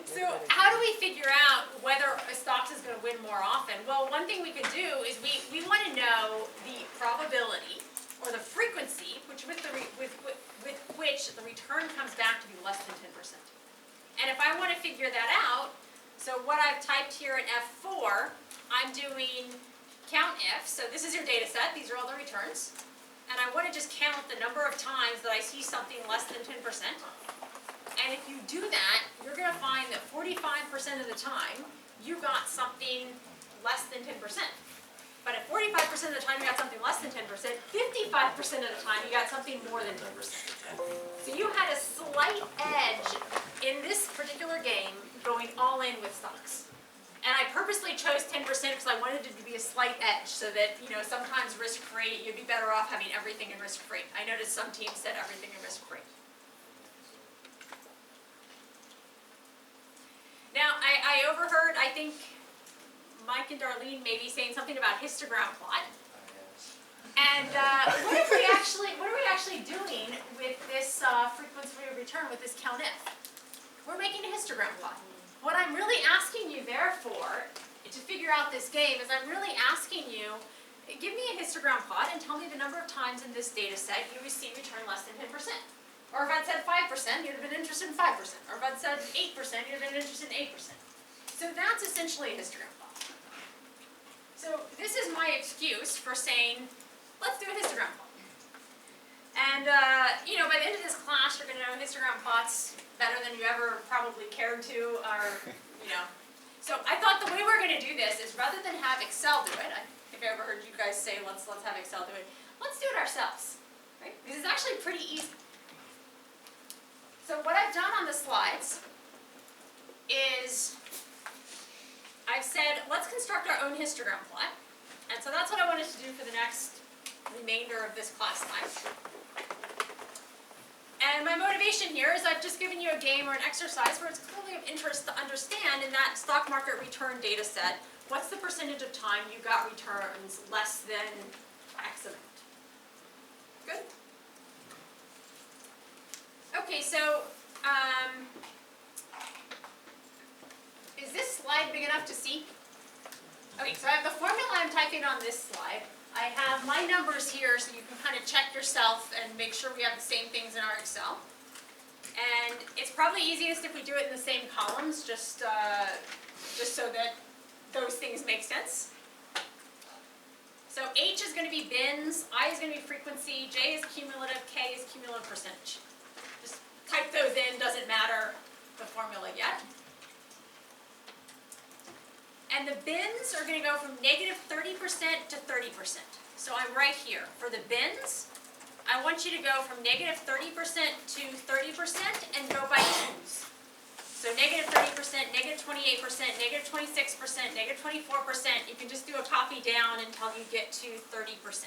So how do we figure out whether a stocks is going to win more often? Well, one thing we could do is we want to know the probability or the frequency with which the return comes back to be less than 10%. And if I want to figure that out, so what I've typed here in F4, I'm doing count if. So this is your data set. These are all the returns. And I want to just count the number of times that I see something less than 10%. And if you do that, you're going to find that 45% of the time, you got something less than 10%. But at 45% of the time you got something less than 10%, 55% of the time you got something more than 10%. So you had a slight edge in this particular game going all in with stocks. And I purposely chose 10% because I wanted it to be a slight edge, so that, you know, sometimes risk-free, you'd be better off having everything in risk-free. I noticed some teams said everything in risk-free. Now, I overheard, I think, Mike and Darlene may be saying something about histogram plot. And what are we actually doing with this frequency return, with this COUNTIF? We're making a histogram plot. What I'm really asking you, therefore, to figure out this game is I'm really asking you, give me a histogram plot and tell me the number of times in this data set you receive return less than 10%. Or if I'd said 5%, you'd have been interested in 5%. Or if I'd said 8%, you'd have been interested in 8%. So that's essentially a histogram plot. So this is my excuse for saying, let's do a histogram plot. And, you know, by the end of this class, you're going to know histogram plots better than you ever probably cared to, or, you know. So I thought the way we're going to do this is, rather than have Excel do it, I think I overheard you guys say, let's have Excel do it, let's do it ourselves, right? Because it's actually pretty easy. So what I've done on the slides is I've said, let's construct our own histogram plot. And so that's what I wanted to do for the next remainder of this class time. And my motivation here is I've just given you a game or an exercise where it's clearly of interest to understand in that stock market return data set, what's the percentage of time you got returns less than X amount. Good? Okay, so is this slide big enough to see? Okay, so I have the formula I'm typing on this slide. I have my numbers here so you can kind of check yourself and make sure we have the same things in our Excel. And it's probably easiest if we do it in the same columns, just so that those things make sense. So H is going to be bins, I is going to be frequency, J is cumulative, K is cumulative percentage. Just type those in, doesn't matter the formula yet. And the bins are going to go from negative 30% to 30%. So I'm right here. For the bins, I want you to go from negative 30% to 30% and go by twos. So negative 30%, negative 28%, negative 26%, negative 24%. You can just do a copy down until you get to 30%.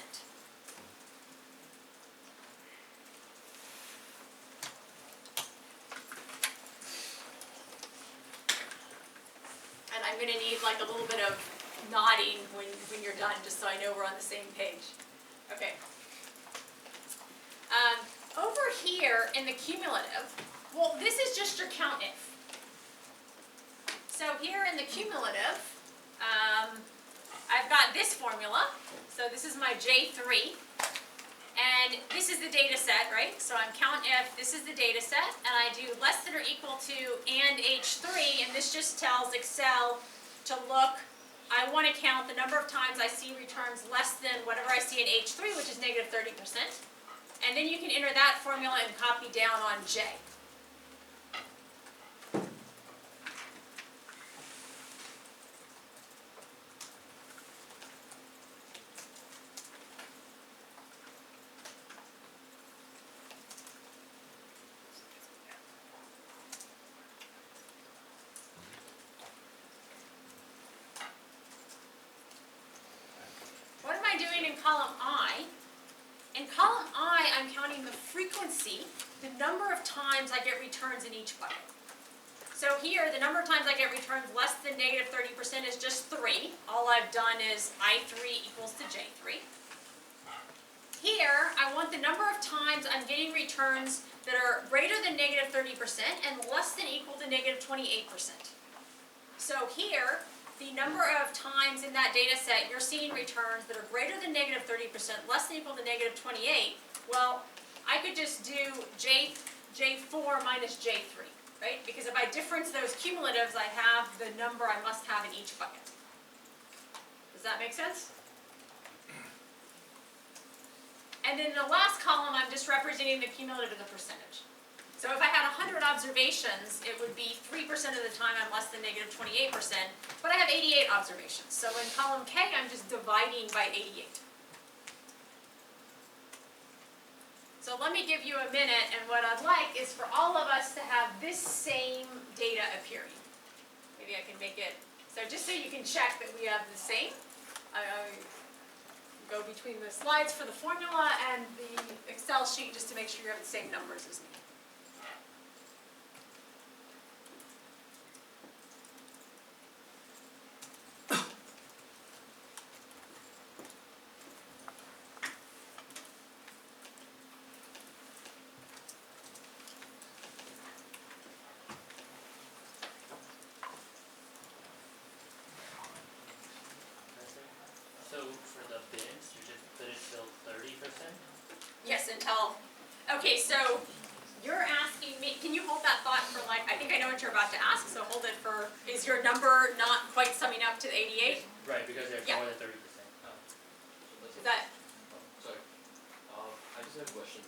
And I'm going to need like a little bit of nodding when you're done, just so I know we're on the same page. Okay. Over here in the cumulative, well, this is just your COUNTIF. So here in the cumulative, I've got this formula. So this is my J3. And this is the data set, right? So I'm COUNTIF, this is the data set, and I do less than or equal to and H3, and this just tells Excel to look, I want to count the number of times I see returns less than whatever I see in H3, which is negative 30%. And then you can enter that formula and copy down on J. What am I doing in column I? In column I, I'm counting the frequency, the number of times I get returns in each bucket. So here, the number of times I get returns less than negative 30% is just 3. All I've done is I3 equals to J3. Here, I want the number of times I'm getting returns that are greater than negative 30% and less than equal to negative 28%. So here, the number of times in that data set you're seeing returns that are greater than negative 30%, less than equal to negative 28, well, I could just do J4 minus J3, right? Because if I difference those cumulatives, I have the number I must have in each bucket. Does that make sense? And then the last column, I'm just representing the cumulative of the percentage. So if I had 100 observations, it would be 3% of the time I'm less than negative 28%, but I have 88 observations. So in column K, I'm just dividing by 88. So let me give you a minute, and what I'd like is for all of us to have this same data appearing. Maybe I can make it, so just so you can check that we have the same. I go between the slides for the formula and the Excel sheet just to make sure you have the same numbers as me. So for the bins, you just put it till 30%? Yes, until, okay, so you're asking me, can you hold that thought for like, I think I know what you're about to ask, so hold it for, is your number not quite summing up to the 88? Right, because there's Yeah. more than 30%. Is that, Sorry, I just have a question.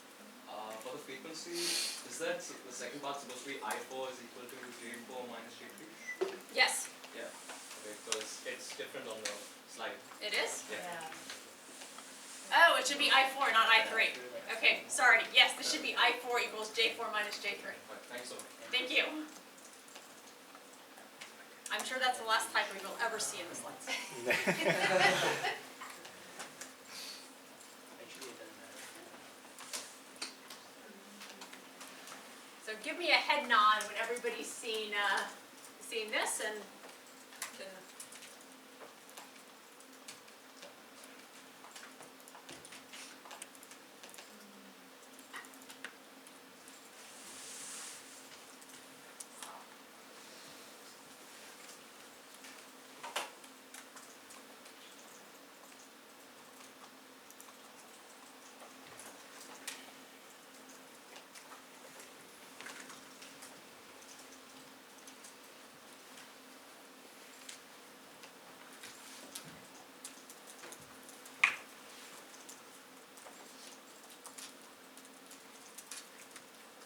For the frequency, is that the second part supposed to be I4 is equal to J4 minus J3? yes, Yeah. Okay, because it's different on the slide. it is? Yeah. Oh, it should be I4, not I3. Okay, sorry, yes, this should be I4 equals J4 minus J3. Right, thanks so much. Thank you. I'm sure that's the last typo you'll ever see in the slides. Actually, it doesn't matter. So give me a head nod when everybody's seen this, and then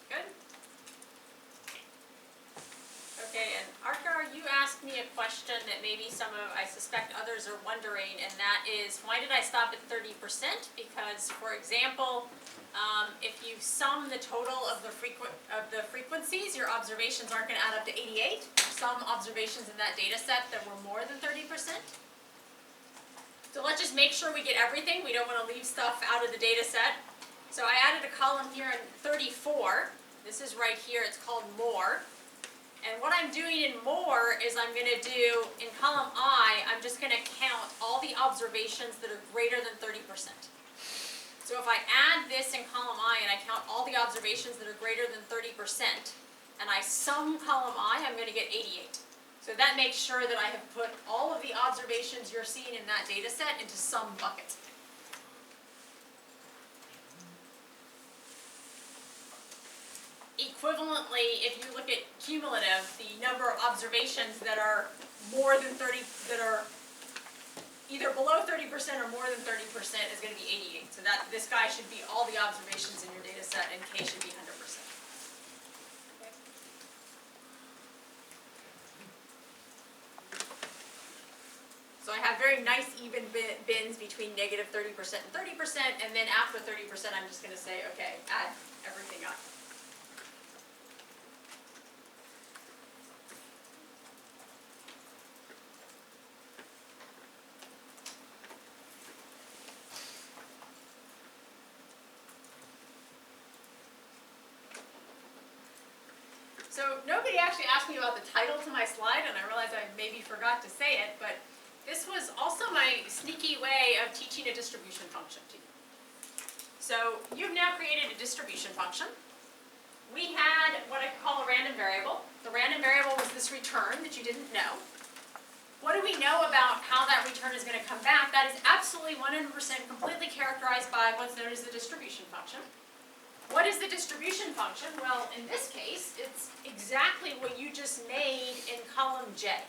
good. Okay, and Arthur, you asked me a question that maybe I suspect others are wondering, and that is, why did I stop at 30%? Because, for example, if you sum the total of the frequencies, your observations aren't going to add up to 88. Some observations in that data set that were more than 30%. So let's just make sure we get everything. We don't want to leave stuff out of the data set. So I added a column here in 34. This is right here. It's called more. And what I'm doing in more is I'm going to do, in column I, I'm just going to count all the observations that are greater than 30%. So if I add this in column I and I count all the observations that are greater than 30%, and I sum column I, I'm going to get 88. So that makes sure that I have put all of the observations you're seeing in that data set into some bucket. Equivalently, if you look at cumulative, the number of observations that are more than 30, that are either below 30% or more than 30% is going to be 88. So that this guy should be all the observations in your data set, and K should be 100%. Okay. So I have very nice even bins between negative 30% and 30%, and then after 30%, I'm just going to say, okay, add everything up. So nobody actually asked me about the title to my slide, and I realize I maybe forgot to say it, but this was also my sneaky way of teaching a distribution function to you. So you've now created a distribution function. We had what I call a random variable. The random variable was this return that you didn't know. What do we know about how that return is going to come back? That is absolutely 100% completely characterized by what's known as the distribution function. What is the distribution function? Well, in this case, it's exactly what you just made in column J.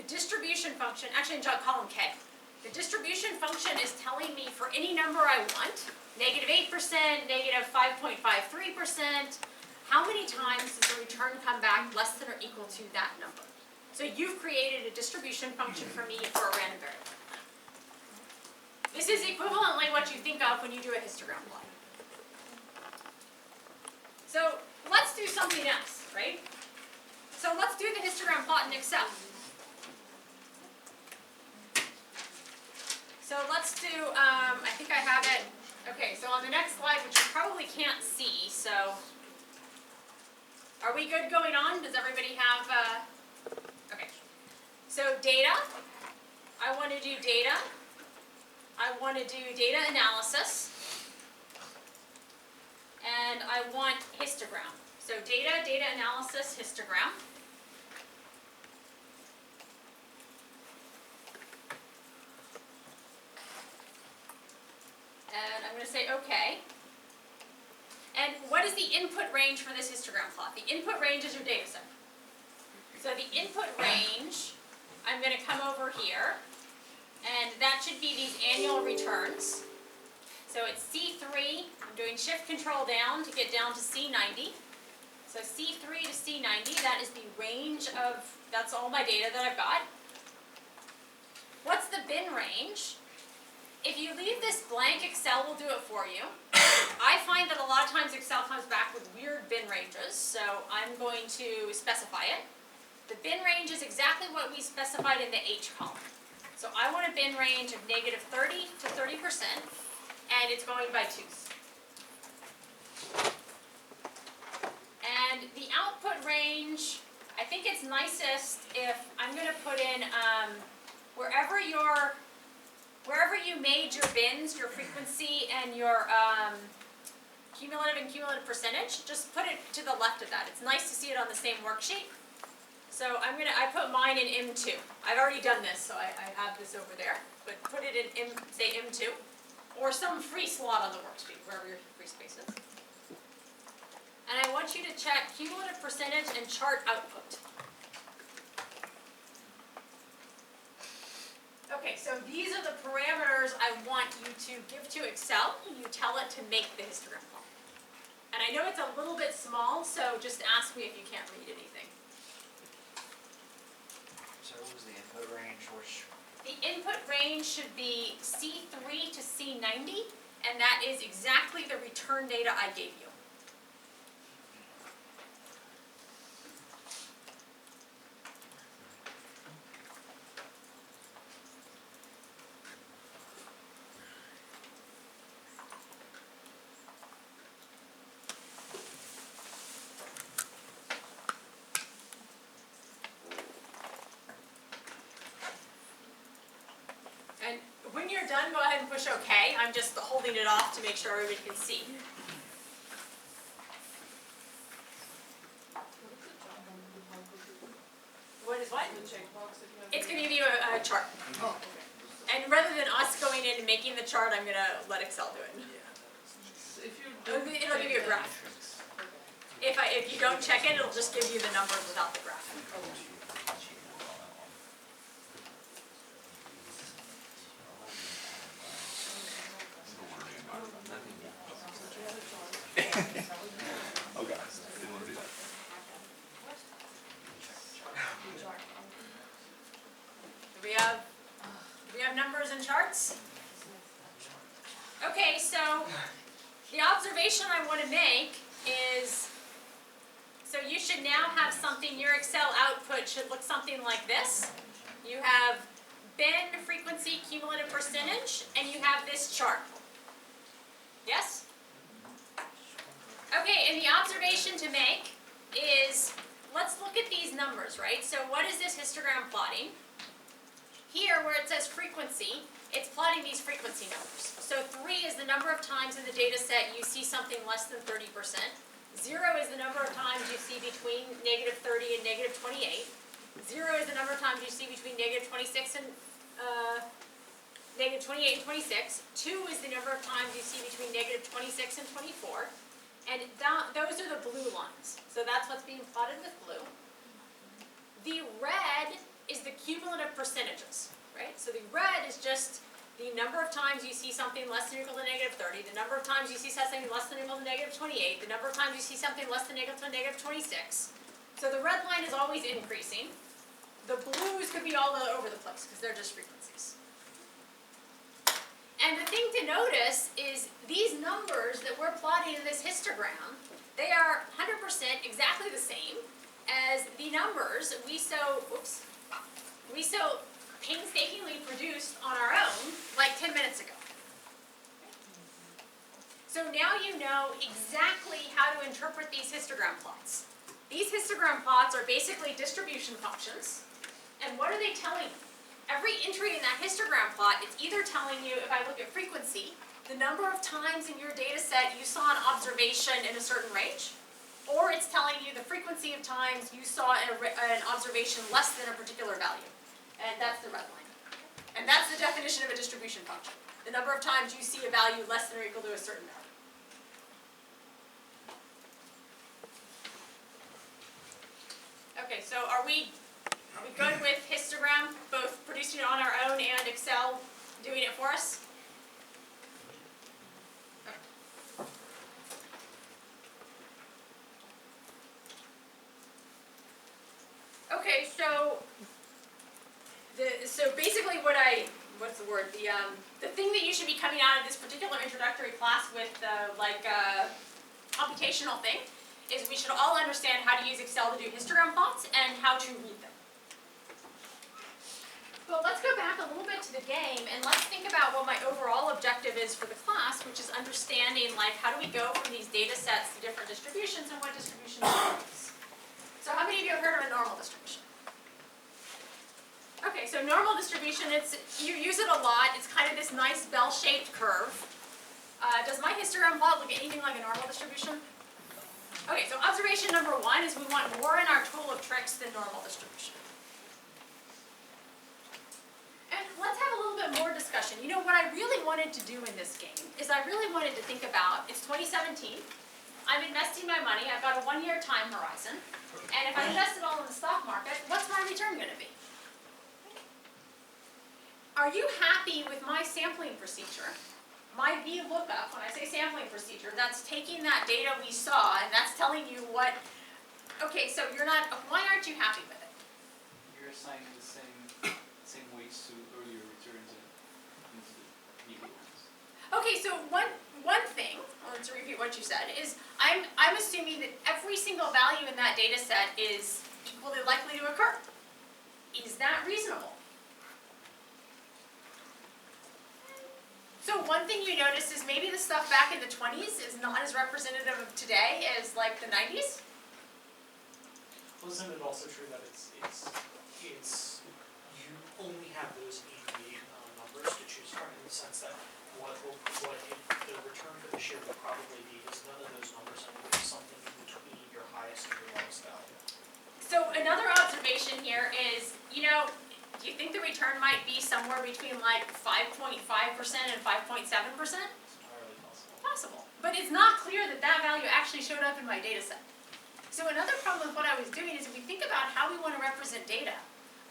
The distribution function, actually in column K, the distribution function is telling me for any number I want, negative 8%, negative 5.53%, how many times does the return come back less than or equal to that number? So you've created a distribution function for me for a random variable. This is equivalently what you think of when you do a histogram plot. So let's do something else, right? So let's do the histogram plot in Excel. let's do, I think I have it. Okay, so on the next slide, which you probably can't see, so. Are we good going on? Does everybody have, okay. So data, I want to do data. I want to do data analysis. And I want histogram. So data analysis, histogram. And I'm going to say okay. And what is the input range for this histogram plot? The input range is your data set. So the input range, I'm going to come over here, and that should be these annual returns. So it's C3, I'm doing shift control down to get down to C90. So C3 to C90, that is the range of, that's all my data that I've got. What's the bin range? If you leave this blank, Excel will do it for you. I find that a lot of times Excel comes back with weird bin ranges, so I'm going to specify it. The bin range is exactly what we specified in the H column. So I want a bin range of -30 to 30%, and it's going by twos. And the output range, I think it's nicest if I'm going to put in wherever you made your bins, your frequency, and your cumulative and cumulative percentage, just put it to the left of that. It's nice to see it on the same worksheet. So I put mine in M2. I've already done this, so I have this over there. But put it in say M2, or some free slot on the worksheet, wherever your free space is. And I want you to check cumulative percentage and chart output. Okay, so these are the parameters I want you to give to Excel. You tell it to make the histogram plot. And I know it's a little bit small, so just ask me if you can't read anything. So what was the input range? The input range should be C3 to C90, and that is exactly the return data I gave you. And when you're done, go ahead and push OK. I'm just holding it off to make sure everybody can see. What is what? It's going to give you a chart. Oh. And rather than us going in and making the chart, I'm going to let Excel do it. It'll give you a graph. If you don't check it, it'll just give you the numbers without the graph. Okay. Didn't want to do that. Do we have numbers and charts? Okay, so the observation I want to make is, so you should now have something, your Excel output should look something like this. You have bin, frequency, cumulative percentage, and you have this chart. Yes? Okay, and the observation to make is, let's look at these numbers, right? So what is this histogram plotting? Here, where it says frequency, it's plotting these frequency numbers. So 3 is the number of times in the data set you see something less than 30%. 0 is the number of times you see between -30 and -28. 0 is the number of times you see between -26 and -28 and 26. 2 is the number of times you see between -26 and 24. And those are the blue lines. So that's what's being plotted with blue. The red is the cumulative percentages, right? So the red is just the number of times you see something less than or equal to -30, the number of times you see something less than or equal to -28, the number of times you see something less than or equal to -26. So the red line is always increasing. The blues could be all over the place because they're just frequencies. And the thing to notice is these numbers that we're plotting in this histogram, they are 100% exactly the same as the numbers we so painstakingly produced on our own like 10 minutes minutes ago. So now you know exactly how to interpret these histogram plots. These histogram plots are basically distribution functions. And what are they telling you? Every entry in that histogram plot, it's either telling you, if I look at frequency, the number of times in your data set you saw an observation in a certain range, or it's telling you the frequency of times you saw an observation less than a particular value. And that's the red line. And that's the definition of a distribution function. The number of times you see a value less than or equal to a certain value. Okay, so are we good with histogram, both producing it on our own and Excel doing it for us? Okay, so basically what's the word? The thing that you should be coming out of this particular introductory class with computational thing is we should all understand how to use Excel to do histogram plots and how to read them. But let's go back a little bit to the game and let's think about what my overall objective is for the class, which is understanding how do we go from these data sets to different distributions and what distributions are these. So how many of you have heard of a normal distribution? Okay, so normal distribution, you use it a lot. It's kind of this nice bell-shaped curve. Does my histogram plot look anything like a normal distribution? Okay, so observation number one is we want more in our tool of tricks than normal distribution. And let's have a little bit more discussion. You know, what I really wanted to do in this game is I really wanted to think about, it's 2017, I'm investing my money, I've got a 1-year time horizon, and if I invest it all in the stock market, what's my return going to be? Are you happy with my sampling procedure? My VLOOKUP, when I say sampling procedure, that's taking that data we saw and that's telling you what, okay, so you're not, why aren't you happy with it? You're assigning the same weights to earlier returns and into the median ones. Okay, so one thing, to repeat what you said, is I'm assuming that every single value in that data set is equally likely to occur. Is that reasonable? So one thing you notice is maybe the stuff back in the 20s is not as representative of today as like the 90s? Well, isn't it also true that it's you only have those ADA numbers to choose from, in the sense that what the return for this year would probably be is none of those numbers, and it is something in between your highest and your lowest value. So another observation here is, you know, do you think the return might be somewhere between like 5.5% and 5.7%? It's entirely possible. Possible. But it's not clear that that value actually showed up in my data set. So another problem with what I was doing is if we think about how we want to represent data,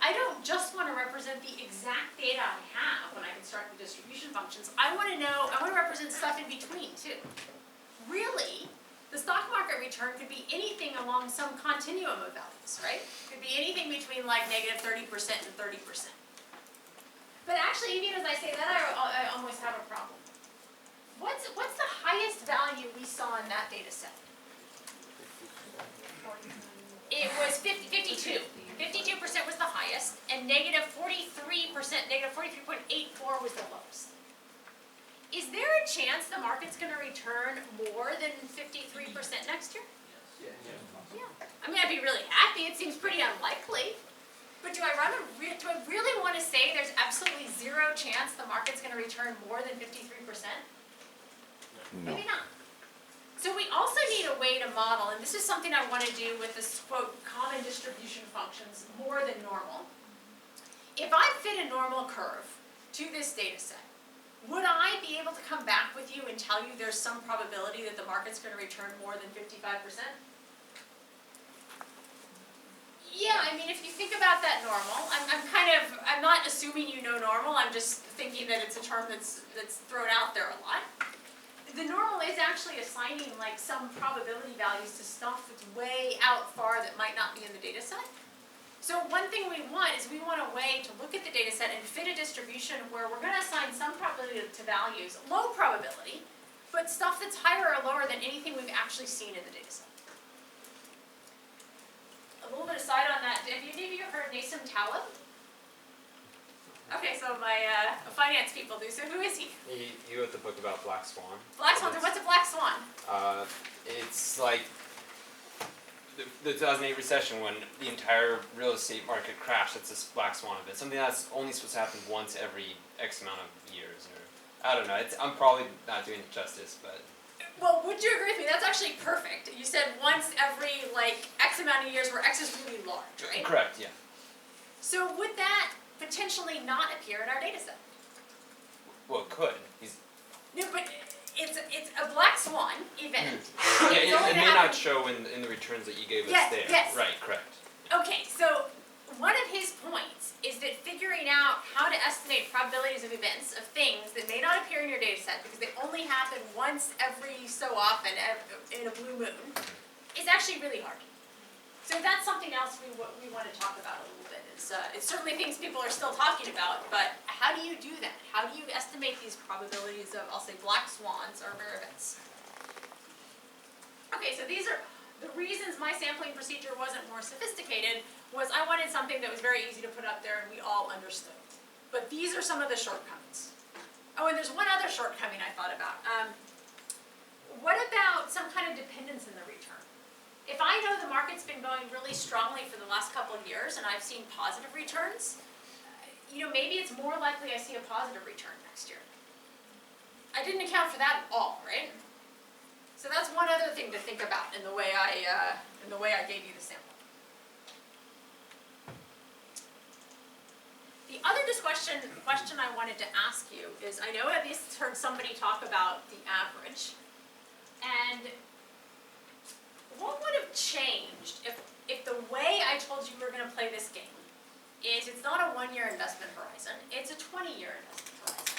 I don't just want to represent the exact data I have when I construct the distribution functions. I want to represent stuff in between too. Really, the stock market return could be anything along some continuum of values, right? Could be anything between like -30% and 30%. But actually, even as I say that, I almost have a problem. What's the highest value we saw in that data set? It was 52. 52% was the highest, and -43%, -43.84 was the lowest. Is there a chance the market's going to return more than 53% next year? Yeah. I mean, I'd be really happy. It seems pretty unlikely. But do I really want to say there's absolutely zero chance the market's going to return more than 53%? No. Maybe not. So we also need a way to model, and this is something I want to do with this, quote, common distribution functions more than normal. If I fit a normal curve to this data set, would I be able to come back with you and tell you there's some probability that the market's going to return more than 55%? Yeah, I mean, if you think about that normal, I'm not assuming you know normal, I'm just thinking that it's a term that's thrown out there a lot. The normal is actually assigning like some probability values to stuff that's way out far that might not be in the data set. So one thing we want is we want a way to look at the data set and fit a distribution where we're going to assign some probability to values, low probability, but stuff that's higher or lower than anything we've actually seen in the data set. A little bit aside on that, have any of you heard Nassim Taleb? Okay, so my finance people do. So who is he? He wrote the book about Black Swan. Black Swan. What's a black swan? It's like the 2008 recession when the entire real estate market crashed. It's this black swan event. Something that's only supposed to happen once every X amount of years, or I don't know. I'm probably not doing it justice, but. Well, would you agree with me? That's actually perfect. You said once every like X amount of years where X is really large, right? Correct. Yeah. So would that potentially not appear in our data set? Well, it could. No, but it's a black swan event. Yeah, it may not show in the returns that you gave us there. Yes. Right, correct. Okay, so one of his points is that figuring out how to estimate probabilities of events, of things that may not appear in your data set because they only happen once every so often in a blue moon, is actually really hard. So that's something else we want to talk about a little bit. It's certainly things people are still talking about, but how do you do that? How do you estimate these probabilities of, I'll say, black swans or rare events? Okay, so these are the reasons my sampling procedure wasn't more sophisticated was I wanted something that was very easy to put up there and we all understood. But these are some of the shortcomings. Oh, and there's one other shortcoming I thought about. What about some kind of dependence in the return? If I know the market's been going really strongly for the last couple of years and I've seen positive returns, maybe it's more likely I see a positive return next year. I didn't account for that at all, right? So that's one other thing to think about in the way I gave you the sample. The other question I wanted to ask you is, I know at least heard somebody talk about the average, and what would have changed if the way I told you we were going to play this game is it's not a 1-year investment horizon, it's a 20-year investment horizon.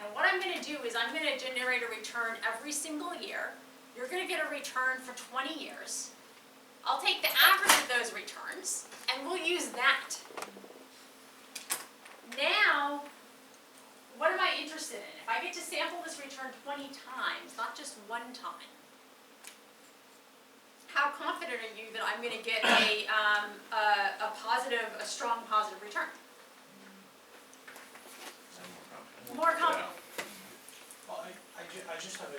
And what I'm going to do is I'm going to generate a return every single year. You're going to get a return for 20 years. I'll take the average of those returns, and we'll use that. Now, what am I interested in? If I get to sample this return 20 times, not just one time, how confident are you that I'm going to get a strong positive return? More confident. Well, I just have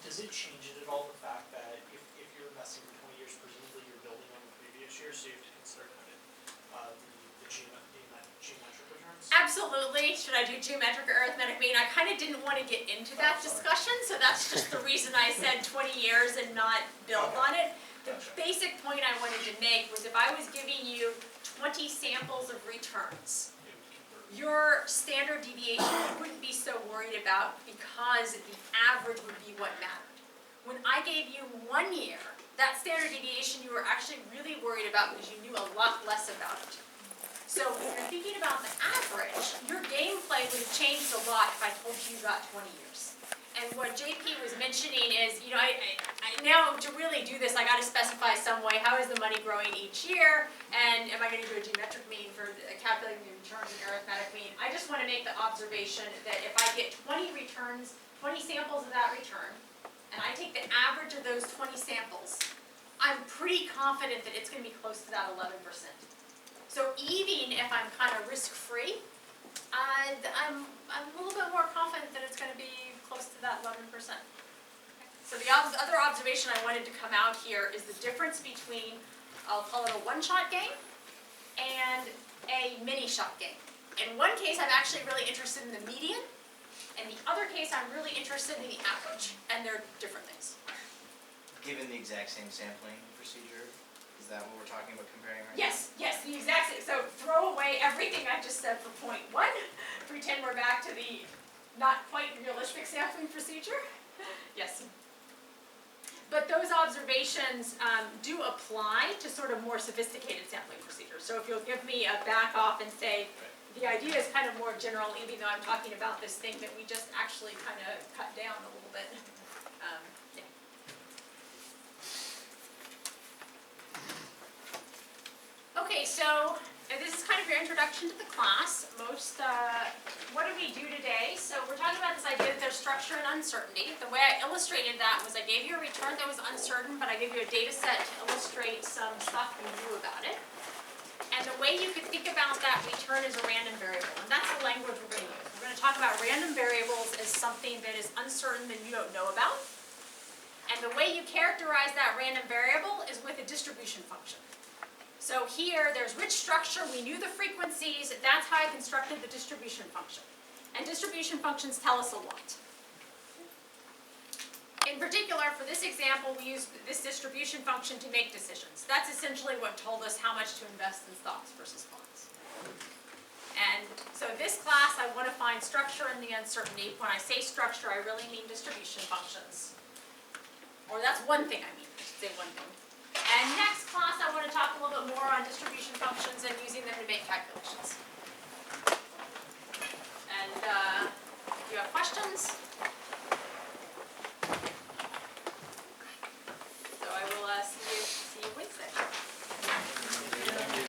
does it change it at all, the fact that if you're investing for 20 years, presumably you're building on the previous year, so you have to consider the geometric returns? Absolutely. Should I do geometric or arithmetic mean? I kind of didn't want to get into that discussion, so that's just the reason I said 20 years and not build on it. The basic point I wanted to make was if I was giving you 20 samples of returns, your standard deviation you wouldn't be so worried about because the average would be what mattered. When I gave you 1 year, that standard deviation you were actually really worried about because you knew a lot less about it. So when you're thinking about the average, your gameplay would have changed a lot if I told you got 20 years. And what JP was mentioning is, I now to really do this, I got to specify some way, how is the money growing each year, and am I going to do a geometric mean for calculating the returns and arithmetic mean? I just want to make the observation that if I get 20 returns, 20 samples of that return, and I take the average of those 20 samples, I'm pretty confident that it's going to be close to that 11%. So even if I'm kind of risk-free, I'm a little bit more confident that it's going to be close to that 11%. So the other observation I wanted to come out here is the difference between, I'll call it a one-shot game and a mini-shot game. In one case, I'm actually really interested in the median. In the other case, I'm really interested in the average, and they're different things. Given the exact same sampling procedure, is that what we're talking about comparing right Yes, the exact same. So throw away everything I just said for point 1. Pretend we're back to the not quite realistic sampling procedure. Yes. But those observations do apply to sort of more sophisticated sampling procedures. So if you'll give me a back off and say, the idea is kind of more general, even though I'm talking about this thing that we just actually kind of cut down a little bit. Yeah. Okay, so this is kind of your introduction to the class. What did we do today? So we're talking about this idea that there's structure and uncertainty. The way I illustrated that was I gave you a return that was uncertain, but I gave you a data set to illustrate some stuff you knew about it. And the way you could think about that return is a random variable, and that's the language we're going to use. We're going to talk about random variables as something that is uncertain that you don't know about. And the way you characterize that random variable is with a distribution function. So here, there's rich structure, we knew the frequencies, that's how I constructed the distribution function. And distribution functions tell us a lot. In particular, for this example, we use this distribution function to make decisions. That's essentially what told us how much to invest in stocks versus bonds. And so this class, I want to find structure in the uncertainty. When I say structure, I really mean distribution functions. Or that's one thing I mean, I should say one thing. And next class, I want to talk a little bit more on distribution functions and using them to make calculations. And if you have questions,